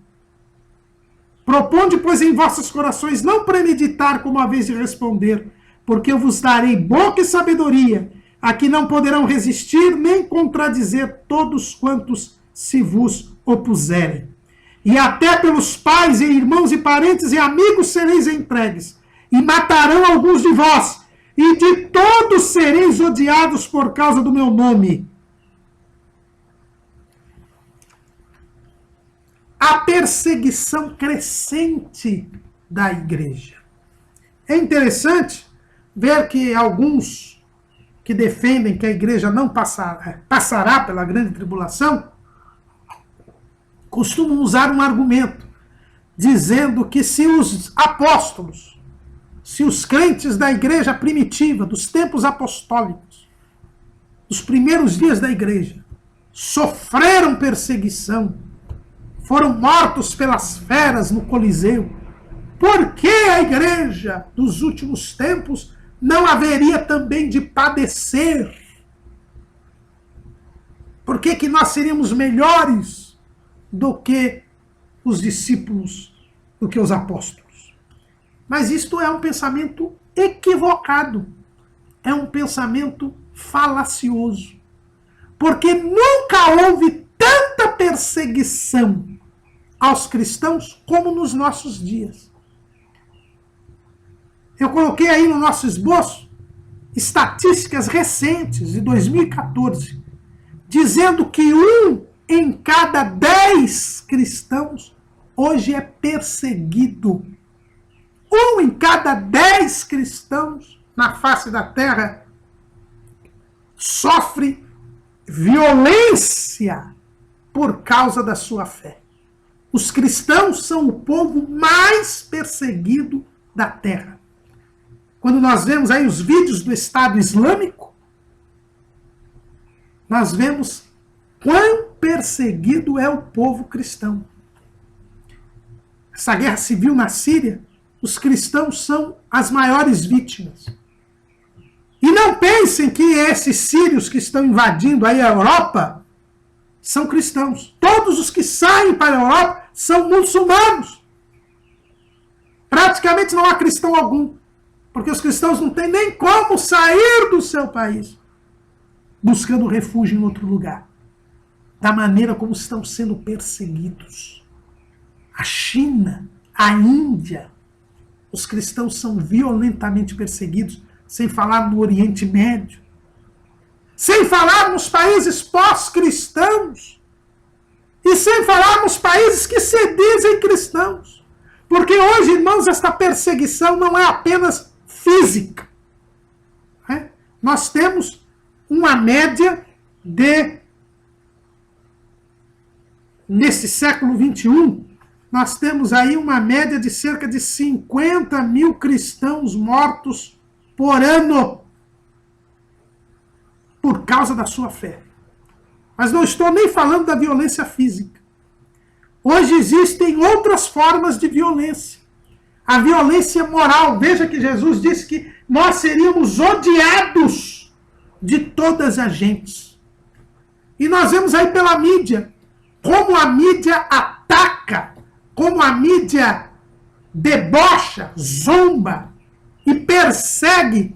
Proponde, pois, em vossos corações não premeditar como a vez de responder, porque eu vos darei boca e sabedoria, a que não poderão resistir nem contradizer todos quantos se vos opuserem. E até pelos pais e irmãos e parentes e amigos sereis entregues, e matarão alguns de vós, e de todos sereis odiados por causa do meu nome. A perseguição crescente da igreja. É interessante ver que alguns que defendem que a igreja não passará pela grande tribulação costumam usar um argumento, dizendo que se os apóstolos, se os crentes da igreja primitiva, dos tempos apostólicos, dos primeiros dias da igreja, sofreram perseguição, foram mortos pelas feras no Coliseu, por que a igreja dos últimos tempos não haveria também de padecer? Por que nós seríamos melhores do que os discípulos, do que os apóstolos? Mas isto é um pensamento equivocado, é um pensamento falacioso, porque nunca houve tanta perseguição aos cristãos como nos nossos dias. Eu coloquei aí no nosso esboço estatísticas recentes, de 2014, dizendo que 1 em cada 10 cristãos hoje é perseguido. 1 em cada 10 cristãos na face da terra sofre violência por causa da sua fé. Os cristãos são o povo mais perseguido da terra. Quando nós vemos aí os vídeos do Estado Islâmico, nós vemos quão perseguido é o povo cristão. Essa guerra civil na Síria, os cristãos são as maiores vítimas. E não pensem que esses sírios que estão invadindo aí a Europa são cristãos. Todos os que saem para a Europa são muçulmanos. Praticamente não há cristão algum, porque os cristãos não têm nem como sair do seu país, buscando refúgio em outro lugar, da maneira como estão sendo perseguidos. A China, a Índia, os cristãos são violentamente perseguidos, sem falar no Oriente Médio, sem falar nos países pós-cristãos, e sem falar nos países que se dizem cristãos. Porque hoje, irmãos, esta perseguição não é apenas física. Nós temos uma média de nesse século XXI, nós temos aí uma média de cerca de 50 mil cristãos mortos por ano por causa da sua fé. Mas não estou nem falando da violência física. Hoje existem outras formas de violência. A violência moral. Veja que Jesus disse que nós seríamos odiados de todas as gentes. E nós vemos aí pela mídia como a mídia ataca, como a mídia debocha, zomba e persegue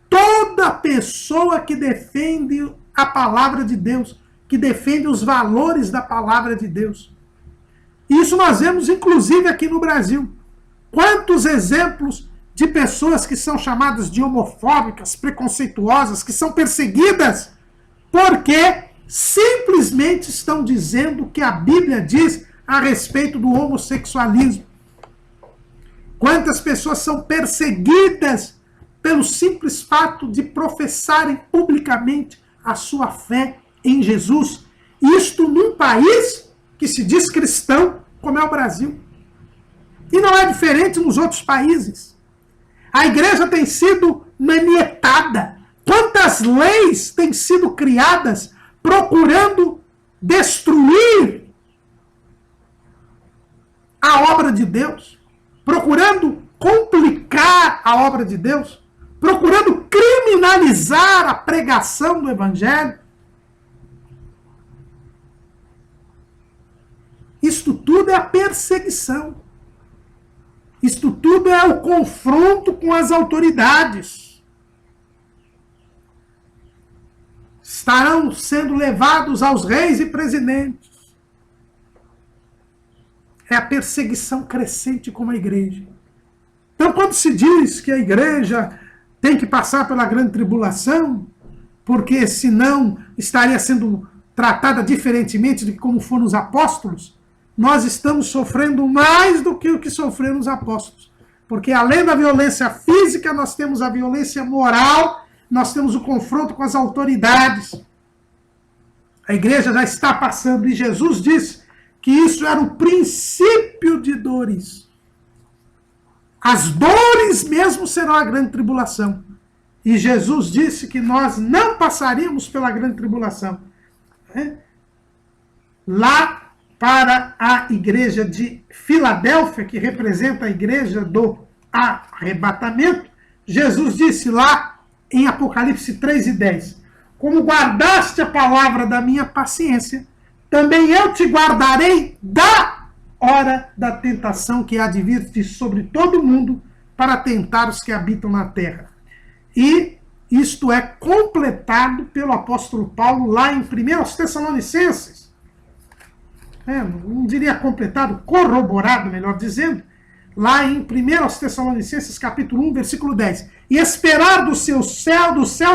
toda pessoa que defende a palavra de Deus, que defende os valores da palavra de Deus. Isso nós vemos inclusive aqui no Brasil. Quantos exemplos de pessoas que são chamadas de homofóbicas, preconceituosas, que são perseguidas porque simplesmente estão dizendo o que a Bíblia diz a respeito do homossexualismo. Quantas pessoas são perseguidas pelo simples fato de professarem publicamente a sua fé em Jesus. Isto num país que se diz cristão, como é o Brasil. E não é diferente nos outros países. A igreja tem sido manietada. Quantas leis têm sido criadas procurando destruir a obra de Deus, procurando complicar a obra de Deus, procurando criminalizar a pregação do Evangelho. Isto tudo é a perseguição. Isto tudo é o confronto com as autoridades. Estarão sendo levados aos reis e presidentes. É a perseguição crescente com a igreja. Então, quando se diz que a igreja tem que passar pela grande tribulação, porque senão estaria sendo tratada diferentemente de como foram os apóstolos, nós estamos sofrendo mais do que o que sofreram os apóstolos. Porque além da violência física, nós temos a violência moral, nós temos o confronto com as autoridades. A igreja já está passando, e Jesus disse que isso era o princípio de dores. As dores mesmo serão a grande tribulação. E Jesus disse que nós não passaríamos pela grande tribulação. Lá para a igreja de Filadélfia, que representa a igreja do arrebatamento, Jesus disse lá em Apocalipse 3:10, como guardaste a palavra da minha paciência, também eu te guardarei da hora da tentação que há de vir sobre todo mundo para tentar os que habitam na terra. E isto é completado pelo apóstolo Paulo lá em 1 Tessalonicenses. Não diria completado, corroborado, melhor dizendo, lá em 1 Tessalonicenses capítulo 1, versículo 10. E esperar do céus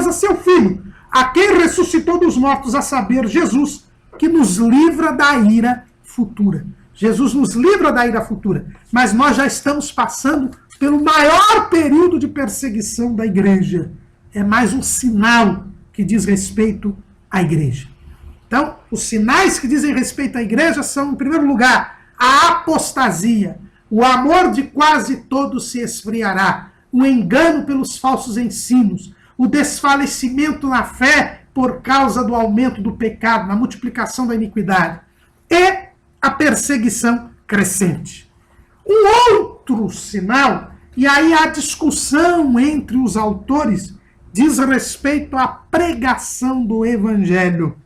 a seu Filho, a quem ressuscitou dos mortos, a saber, Jesus, que nos livra da ira futura. Jesus nos livra da ira futura, mas nós já estamos passando pelo maior período de perseguição da igreja. É mais um sinal que diz respeito à igreja. Então, os sinais que dizem respeito à igreja são, em primeiro lugar, a apostasia. O amor de quase todos se esfriará. O engano pelos falsos ensinos. O desfalecimento na fé por causa do aumento do pecado, na multiplicação da iniquidade. E a perseguição crescente. Um outro sinal, e aí a discussão entre os autores, diz respeito à pregação do Evangelho.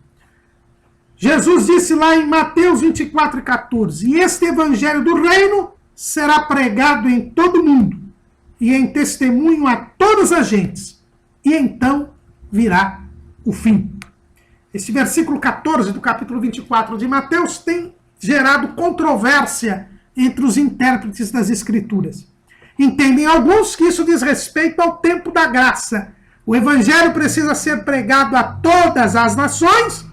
Jesus disse lá em Mateus 24:14, e este Evangelho do reino será pregado em todo o mundo, e em testemunho a todas as gentes, e então virá o fim. Esse versículo 14 do capítulo 24 de Mateus tem gerado controvérsia entre os intérpretes das Escrituras. Entendem alguns que isso diz respeito ao tempo da graça. O Evangelho precisa ser pregado a todas as nações,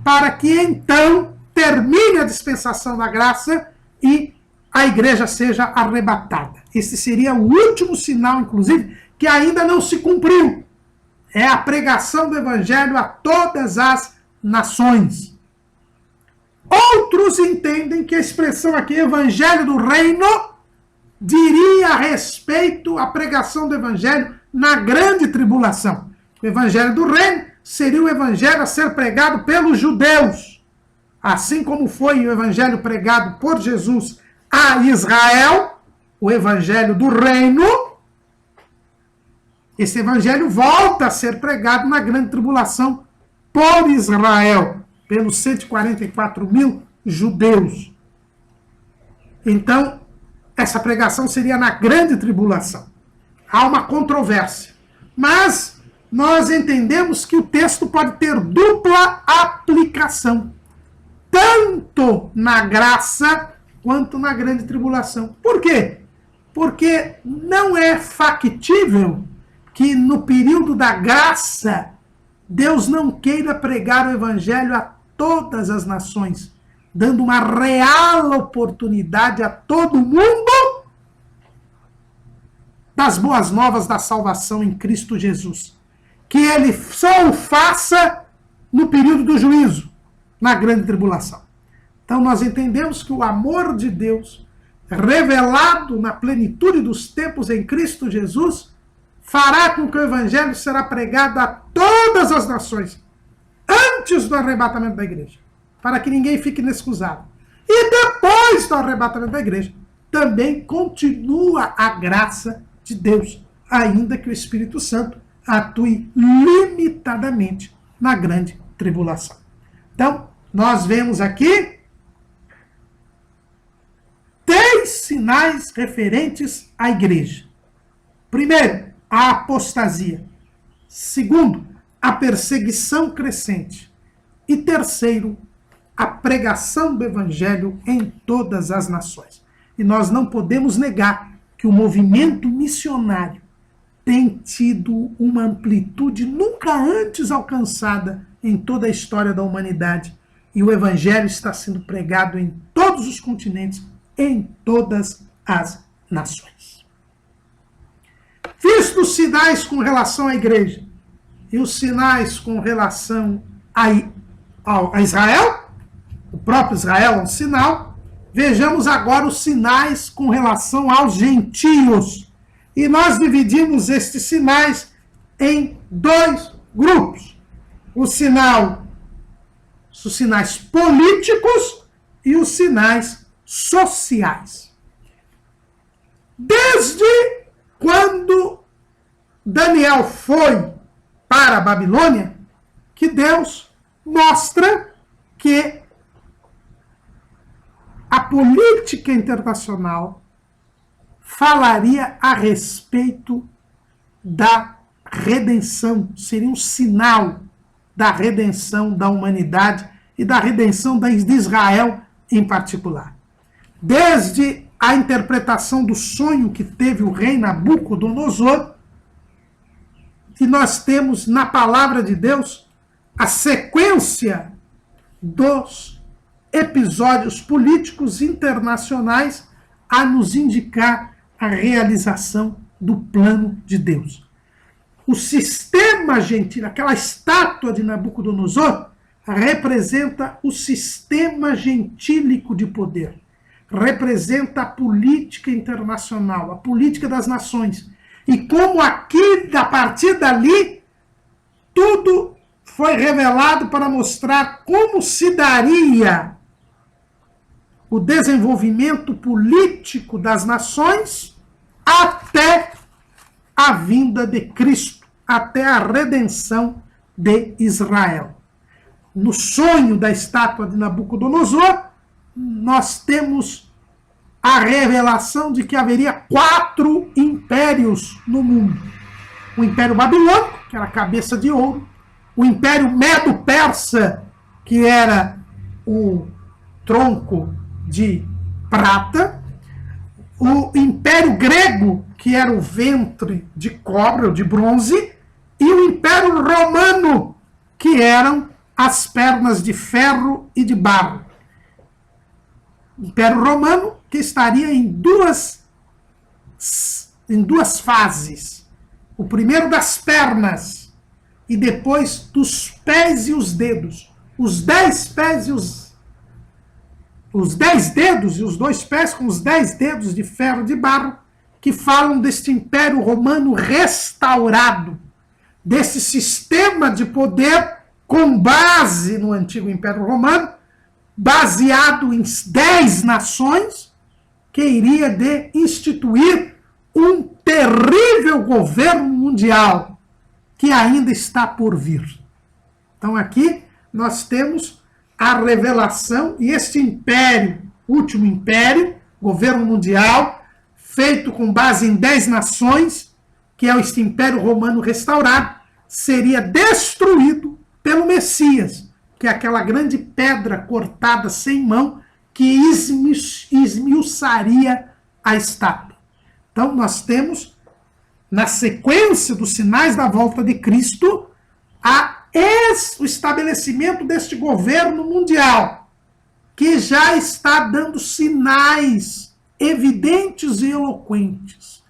para que então termine a dispensação da graça e a igreja seja arrebatada. Esse seria o último sinal, inclusive, que ainda não se cumpriu. É a pregação do Evangelho a todas as nações. Outros entendem que a expressão aqui, evangelho do reino, diria respeito à pregação do evangelho na grande tribulação. O evangelho do reino seria o evangelho a ser pregado pelos judeus, assim como foi o evangelho pregado por Jesus a Israel, o evangelho do reino. Esse evangelho volta a ser pregado na grande tribulação por Israel, pelos 144 mil judeus. Então, essa pregação seria na grande tribulação. Há uma controvérsia. Mas nós entendemos que o texto pode ter dupla aplicação, tanto na graça quanto na grande tribulação. Por quê? Porque não é factível que no período da graça Deus não queira pregar o evangelho a todas as nações, dando uma real oportunidade a todo mundo das boas novas da salvação em Cristo Jesus. Que ele só o faça no período do juízo, na grande tribulação. Então nós entendemos que o amor de Deus, revelado na plenitude dos tempos em Cristo Jesus, fará com que o evangelho será pregado a todas as nações, antes do arrebatamento da igreja, para que ninguém fique inexcusado. E depois do arrebatamento da igreja, também continua a graça de Deus, ainda que o Espírito Santo atue limitadamente na grande tribulação. Então, nós vemos aqui 3 sinais referentes à igreja. Primeiro, a apostasia. Segundo, a perseguição crescente. E terceiro, a pregação do evangelho em todas as nações. E nós não podemos negar que o movimento missionário tem tido uma amplitude nunca antes alcançada em toda a história da humanidade. E o evangelho está sendo pregado em todos os continentes, em todas as nações. Vistos os sinais com relação à igreja e os sinais com relação a Israel, o próprio Israel é um sinal, vejamos agora os sinais com relação aos gentios. E nós dividimos estes sinais em 2 grupos. Os sinais políticos e os sinais sociais. Desde quando Daniel foi para a Babilônia, que Deus mostra que a política internacional falaria a respeito da redenção, seria um sinal da redenção da humanidade e da redenção de Israel em particular. Desde a interpretação do sonho que teve o rei Nabucodonosor, que nós temos na palavra de Deus a sequência dos episódios políticos internacionais a nos indicar a realização do plano de Deus. O sistema gentil, aquela estátua de Nabucodonosor, representa o sistema gentílico de poder. Representa a política internacional, a política das nações. E como aqui, a partir dali, tudo foi revelado para mostrar como se daria o desenvolvimento político das nações até a vinda de Cristo, até a redenção de Israel. No sonho da estátua de Nabucodonosor, nós temos a revelação de que haveria 4 impérios no mundo. O Império Babilônico, que era a cabeça de ouro, o Império Medo-Persa, que era o tronco de prata, o Império Grego, que era o ventre de cobre ou de bronze, e o Império Romano, que eram as pernas de ferro e de barro. O Império Romano que estaria em duas fases. O primeiro das pernas e depois dos pés e os dedos. Os 10 pés os 10 dedos e os 2 pés com os 10 dedos de ferro de barro, que falam deste Império Romano restaurado, desse sistema de poder com base no antigo Império Romano, baseado em 10 nações, que iria de instituir um terrível governo mundial, que ainda está por vir. Então aqui nós temos a revelação, e este império, último império, governo mundial, feito com base em 10 nações, que é este Império Romano restaurado, seria destruído pelo Messias, que é aquela grande pedra cortada sem mão que esmiuçaria a estátua. Então nós temos, na sequência dos sinais da volta de Cristo, o estabelecimento deste governo mundial, que já está dando sinais evidentes e eloquentes.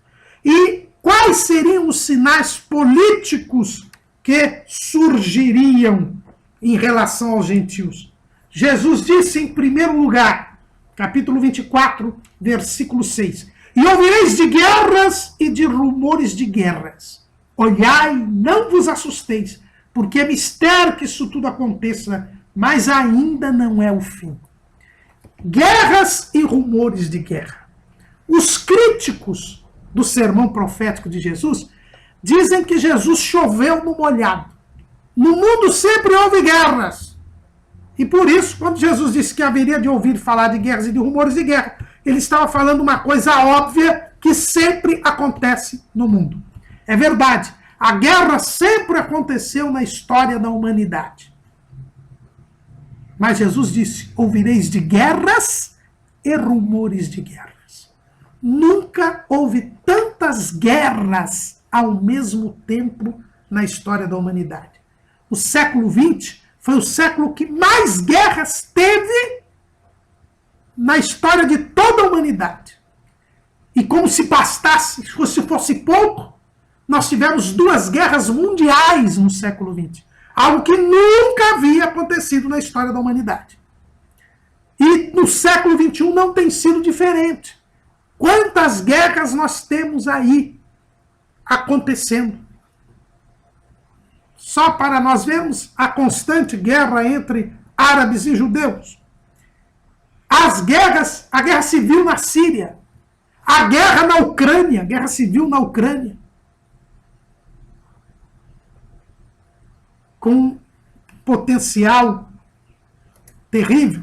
E quais seriam os sinais políticos que surgiriam em relação aos gentios? Jesus disse em primeiro lugar, capítulo 24, versículo 6, e ouvireis de guerras e de rumores de guerras. Olhai, não vos assusteis, porque é mistério que isso tudo aconteça, mas ainda não é o fim. Guerras e rumores de guerra. Os críticos do sermão profético de Jesus dizem que Jesus choveu no molhado. No mundo sempre houve guerras. E por isso, quando Jesus disse que haveria de ouvir falar de guerras e de rumores de guerra, ele estava falando uma coisa óbvia que sempre acontece no mundo. É verdade, a guerra sempre aconteceu na história da humanidade. Mas Jesus disse, ouvireis de guerras e rumores de guerras. Nunca houve tantas guerras ao mesmo tempo na história da humanidade. O século XX foi o século que mais guerras teve na história de toda a humanidade. E como se bastasse, se fosse pouco, nós tivemos 2 guerras mundiais no século XX. Algo que nunca havia acontecido na história da humanidade. E no século XXI não tem sido diferente. Quantas guerras nós temos aí acontecendo? Só para nós vermos a constante guerra entre árabes e judeus. As guerras, a guerra civil na Síria, a guerra na Ucrânia, guerra civil na Ucrânia, com potencial terrível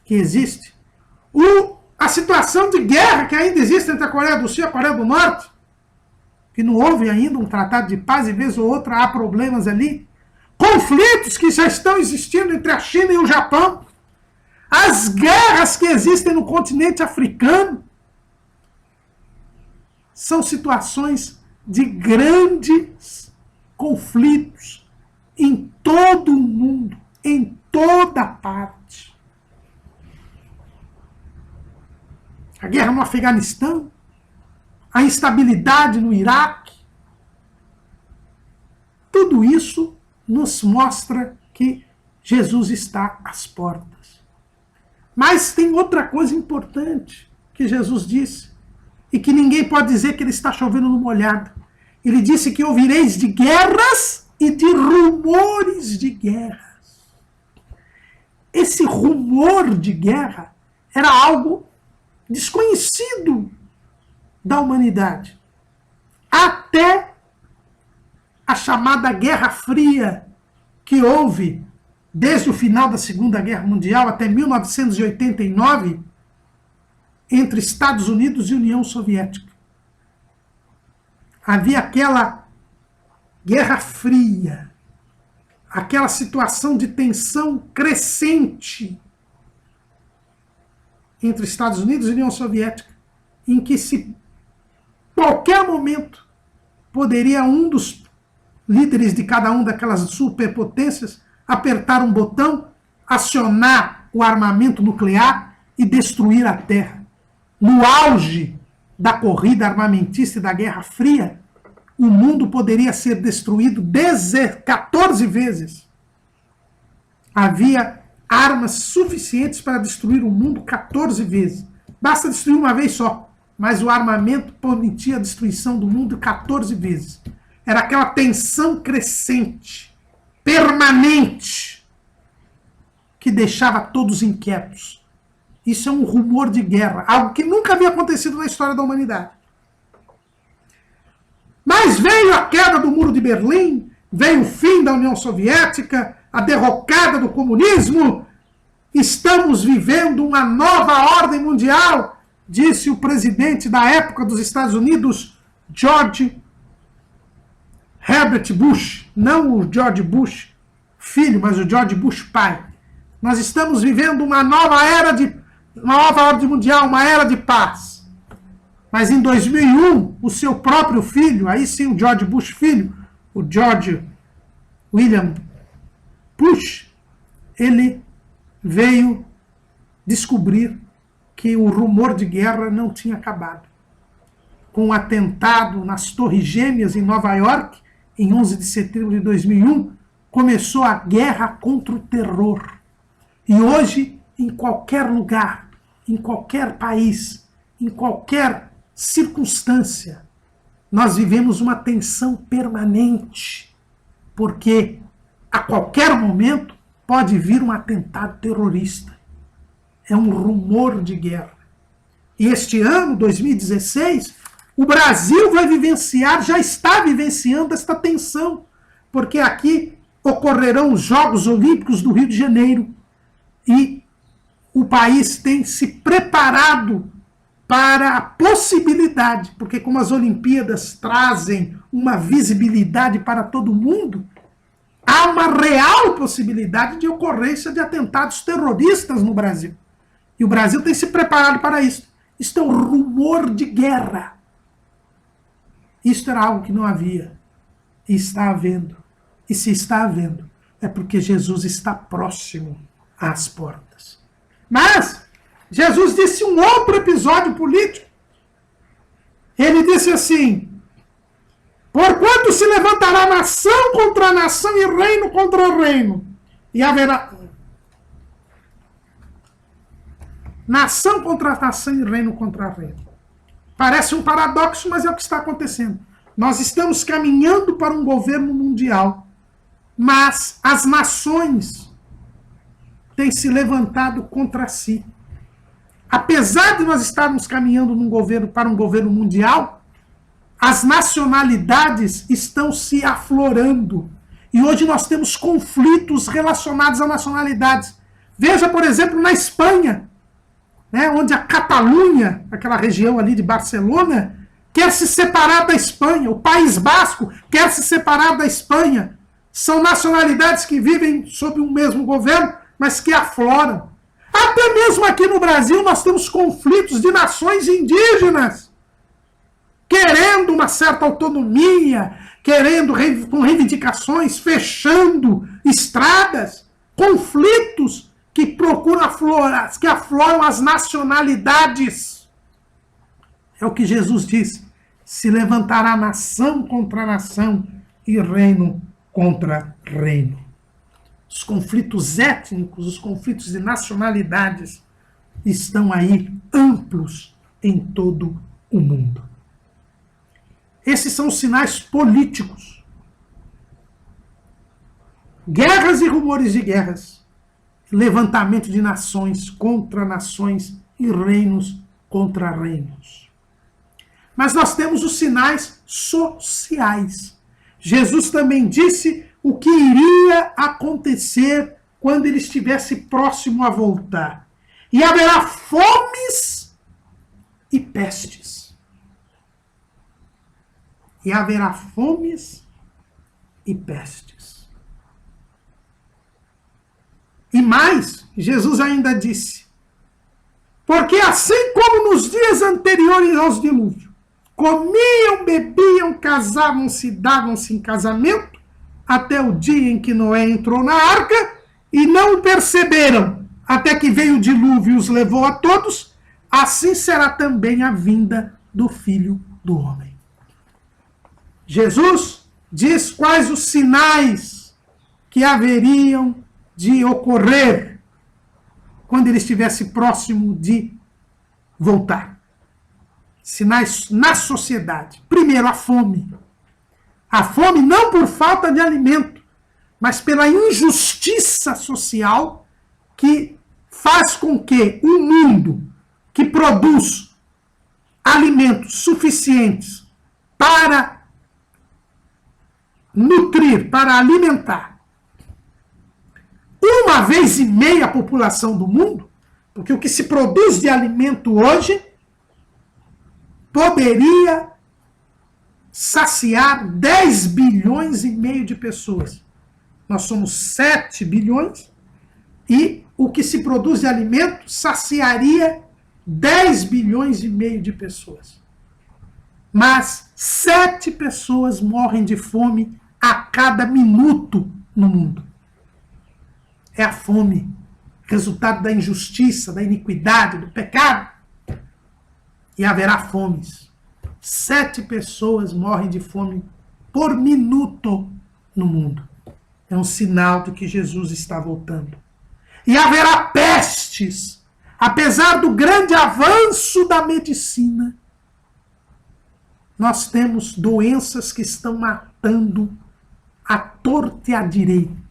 que existe. A situação de guerra que ainda existe entre a Coreia do Sul e a Coreia do Norte, que não houve ainda um tratado de paz, e vez ou outra há problemas ali. Conflitos que já estão existindo entre a China e o Japão. As guerras que existem no continente africano. São situações de grandes conflitos em todo o mundo, em toda parte. A guerra no Afeganistão, a instabilidade no Iraque, tudo isso nos mostra que Jesus está às portas. Mas tem outra coisa importante que Jesus disse, e que ninguém pode dizer que ele está chovendo no molhado. Ele disse que ouvireis de guerras e de rumores de guerras. Esse rumor de guerra era algo desconhecido da humanidade. Até a chamada Guerra Fria, que houve desde o final da Segunda Guerra Mundial até 1989, entre Estados Unidos e União Soviética. Havia aquela Guerra Fria, aquela situação de tensão crescente entre Estados Unidos e União Soviética, em que se qualquer momento poderia um dos líderes de cada uma daquelas superpotências apertar um botão, acionar o armamento nuclear e destruir a Terra. No auge da corrida armamentista e da Guerra Fria, o mundo poderia ser destruído 14 vezes. Havia armas suficientes para destruir o mundo 14 vezes. Basta destruir uma vez só, mas o armamento permitia a destruição do mundo 14 vezes. Era aquela tensão crescente, permanente, que deixava todos inquietos. Isso é um rumor de guerra, algo que nunca havia acontecido na história da humanidade. Mas veio a queda do Muro de Berlim, veio o fim da União Soviética, a derrocada do comunismo. Estamos vivendo uma nova ordem mundial, disse o presidente da época dos Estados Unidos, George Herbert Bush. Não o George Bush filho, mas o George Bush pai. Nós estamos vivendo uma nova ordem mundial, uma era de paz. Mas em 2001, o seu próprio filho, aí sim o George Bush filho, o George William Bush, ele veio descobrir que o rumor de guerra não tinha acabado. Com o atentado nas Torres Gêmeas em Nova York, em 11 de setembro de 2001, começou a guerra contra o terror. E hoje, em qualquer lugar, em qualquer país, em qualquer circunstância, nós vivemos uma tensão permanente, porque a qualquer momento pode vir um atentado terrorista. É um rumor de guerra. E este ano, 2016, o Brasil vai vivenciar, já está vivenciando esta tensão, porque aqui ocorrerão os Jogos Olímpicos do Rio de Janeiro e o país tem se preparado para a possibilidade, porque como as Olimpíadas trazem uma visibilidade para todo mundo, há uma real possibilidade de ocorrência de atentados terroristas no Brasil. E o Brasil tem se preparado para isso. Isto é um rumor de guerra. Isto era algo que não havia. E está havendo. E se está havendo, é porque Jesus está próximo às portas. Mas Jesus disse um outro episódio político. Ele disse assim: porquanto se levantará nação contra nação e reino contra reino, e haverá nação contra nação e reino contra reino. Parece um paradoxo, mas é o que está acontecendo. Nós estamos caminhando para um governo mundial, mas as nações têm se levantado contra si. Apesar de nós estarmos caminhando para um governo mundial, as nacionalidades estão se aflorando. E hoje nós temos conflitos relacionados a nacionalidades. Veja, por exemplo, na Espanha, né, onde a Catalunha, aquela região ali de Barcelona, quer se separar da Espanha. O País Basco quer se separar da Espanha. São nacionalidades que vivem sob um mesmo governo, mas que afloram. Até mesmo aqui no Brasil nós temos conflitos de nações indígenas, querendo uma certa autonomia, com reivindicações, fechando estradas, conflitos que procuram aflorar, que afloram as nacionalidades. É o que Jesus disse: se levantará nação contra nação e reino contra reino. Os conflitos étnicos, os conflitos de nacionalidades estão aí amplos em todo o mundo. Esses são os sinais políticos. Guerras e rumores de guerras. Levantamento de nações contra nações e reinos contra reinos. Mas nós temos os sinais sociais. Jesus também disse o que iria acontecer quando ele estivesse próximo a voltar. E haverá fomes e pestes. E haverá fomes e pestes. E mais, Jesus ainda disse: porque assim como nos dias anteriores aos dilúvios, comiam, bebiam, casavam-se, davam-se em casamento, até o dia em que Noé entrou na arca, e não o perceberam, até que veio o dilúvio e os levou a todos, assim será também a vinda do Filho do Homem. Jesus diz quais os sinais que haveriam de ocorrer quando ele estivesse próximo de voltar. Sinais na sociedade. Primeiro, a fome. A fome não por falta de alimento, mas pela injustiça social que faz com que um mundo que produz alimentos suficientes para nutrir, para alimentar 1,5 vezes a população do mundo, porque o que se produz de alimento hoje poderia saciar 10,5 bilhões de pessoas. Nós somos 7 bilhões e o que se produz de alimento saciaria 10,5 bilhões de pessoas. Mas 7 pessoas morrem de fome a cada minuto no mundo. É a fome, resultado da injustiça, da iniquidade, do pecado. E haverá fomes. 7 pessoas morrem de fome por minuto no mundo. É um sinal de que Jesus está voltando. E haverá pestes. Apesar do grande avanço da medicina, nós temos doenças que estão matando à torta e à direito.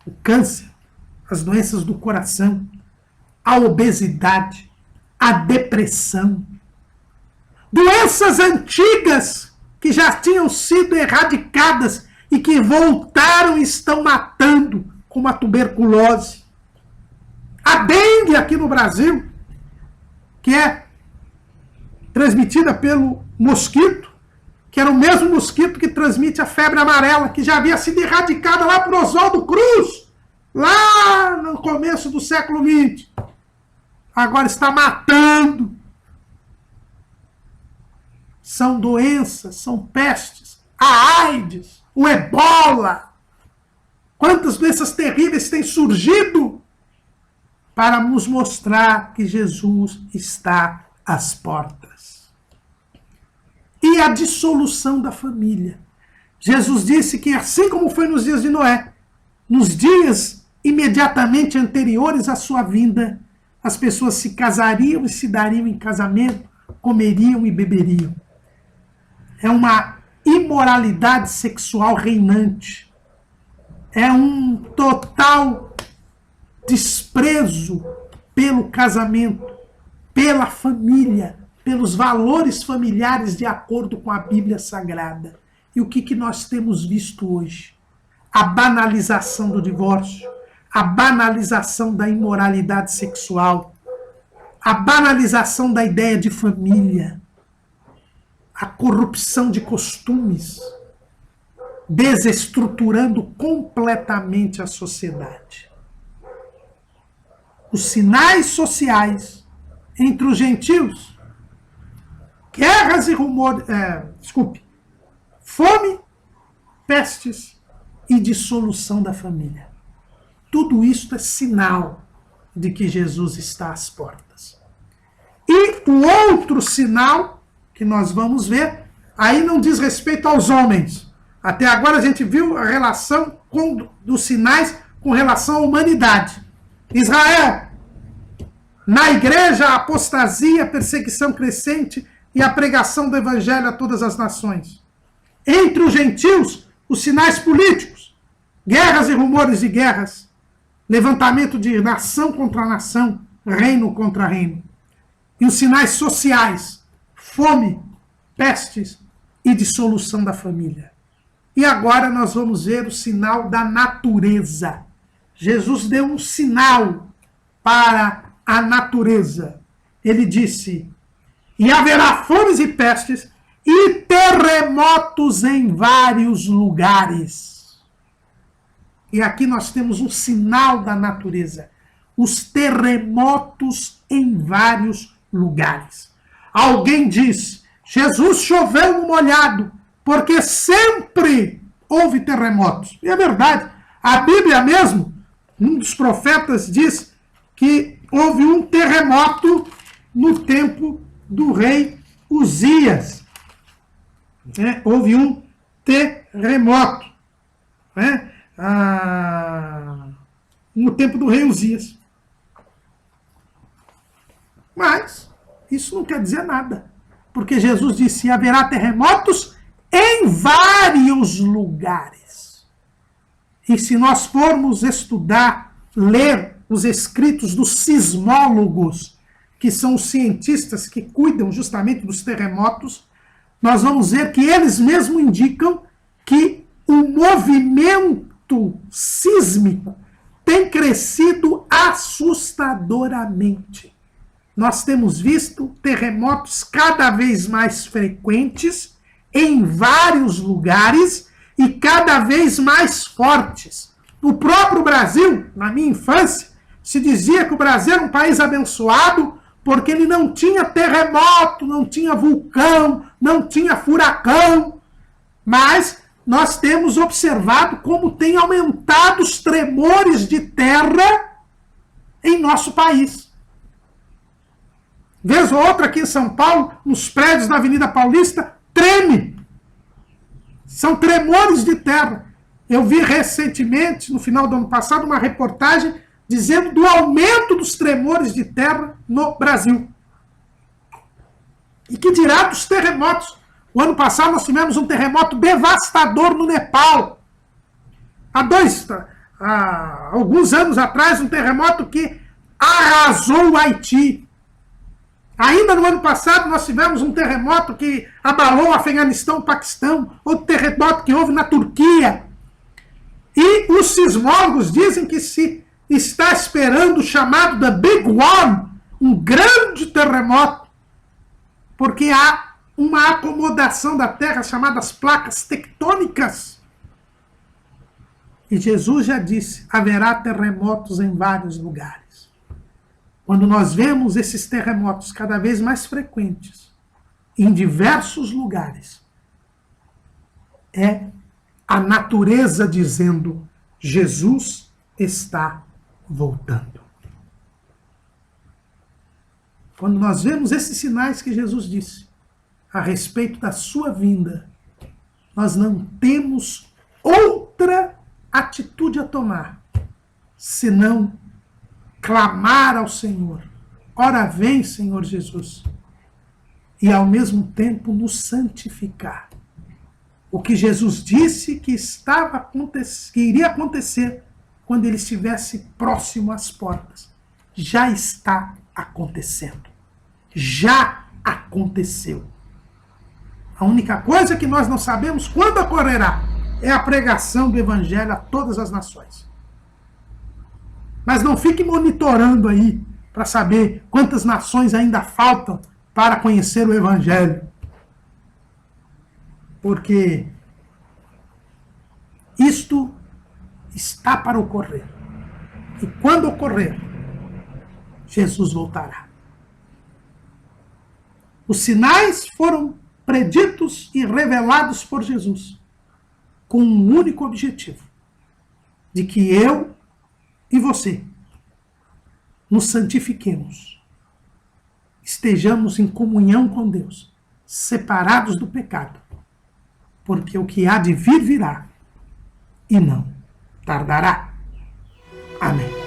O câncer, as doenças do coração, a obesidade, a depressão. Doenças antigas que já tinham sido erradicadas e que voltaram e estão matando, como a tuberculose. A dengue aqui no Brasil, que é transmitida pelo mosquito, que era o mesmo mosquito que transmite a febre amarela, que já havia sido erradicada lá por Oswaldo Cruz, lá no começo do século XX. Agora está matando. São doenças, são pestes. A AIDS, o ebola. Quantas doenças terríveis têm surgido para nos mostrar que Jesus está às portas. E a dissolução da família. Jesus disse que assim como foi nos dias de Noé, nos dias imediatamente anteriores à sua vinda, as pessoas se casariam e se dariam em casamento, comeriam e beberiam. É uma imoralidade sexual reinante. É um total desprezo pelo casamento, pela família, pelos valores familiares de acordo com a Bíblia Sagrada. E o que nós temos visto hoje? A banalização do divórcio, a banalização da imoralidade sexual, a banalização da ideia de família, a corrupção de costumes, desestruturando completamente a sociedade. Os sinais sociais entre os gentios, guerras e rumores, fome, pestes e dissolução da família. Tudo isso é sinal de que Jesus está às portas. E o outro sinal que nós vamos ver, aí não diz respeito aos homens. Até agora a gente viu a relação dos sinais com relação à humanidade. Israel, na igreja, a apostasia, a perseguição crescente e a pregação do evangelho a todas as nações. Entre os gentios, os sinais políticos, guerras e rumores de guerras, levantamento de nação contra nação, reino contra reino. E os sinais sociais, fome, pestes e dissolução da família. E agora nós vamos ver o sinal da natureza. Jesus deu um sinal para a natureza. Ele disse: e haverá fomes e pestes e terremotos em vários lugares. E aqui nós temos um sinal da natureza. Os terremotos em vários lugares. Alguém diz: Jesus choveu no molhado, porque sempre houve terremotos. E é verdade. A Bíblia mesmo, um dos profetas diz que houve um terremoto no tempo do rei Uzias. Houve um terremoto. no tempo do rei Uzias. Mas isso não quer dizer nada, porque Jesus disse: haverá terremotos em vários lugares. E se nós formos estudar, ler os escritos dos sismólogos, que são os cientistas que cuidam justamente dos terremotos, nós vamos ver que eles mesmos indicam que o movimento sísmico tem crescido assustadoramente. Nós temos visto terremotos cada vez mais frequentes em vários lugares e cada vez mais fortes. No próprio Brasil, na minha infância, se dizia que o Brasil era um país abençoado porque ele não tinha terremoto, não tinha vulcão, não tinha furacão. Mas nós temos observado como tem aumentado os tremores de terra em nosso país. Vez ou outra aqui em São Paulo, nos prédios da Avenida Paulista, treme. São tremores de terra. Eu vi recentemente, no final do ano passado, uma reportagem dizendo do aumento dos tremores de terra no Brasil. E que dirá dos terremotos? O ano passado nós tivemos um terremoto devastador no Nepal. Há alguns anos atrás, um terremoto que arrasou o Haiti. Ainda no ano passado, nós tivemos um terremoto que abalou o Afeganistão, o Paquistão, outro terremoto que houve na Turquia. E os sismólogos dizem que se está esperando o chamado The Big One, um grande terremoto, porque há uma acomodação da Terra chamada as placas tectônicas. E Jesus já disse, haverá terremotos em vários lugares. Quando nós vemos esses terremotos cada vez mais frequentes, em diversos lugares, é a natureza dizendo, Jesus está voltando. Quando nós vemos esses sinais que Jesus disse a respeito da sua vinda, nós não temos outra atitude a tomar, senão clamar ao Senhor. Ora vem, Senhor Jesus, e ao mesmo tempo nos santificar. O que Jesus disse que iria acontecer quando ele estivesse próximo às portas, já está acontecendo. Já aconteceu. A única coisa que nós não sabemos quando ocorrerá é a pregação do Evangelho a todas as nações. Mas não fique monitorando aí para saber quantas nações ainda faltam para conhecer o Evangelho. Porque isto está para ocorrer. E quando ocorrer, Jesus voltará. Os sinais foram preditos e revelados por Jesus, com um único objetivo, de que eu e você nos santifiquemos, estejamos em comunhão com Deus, separados do pecado, porque o que há de vir virá e não tardará. Amém.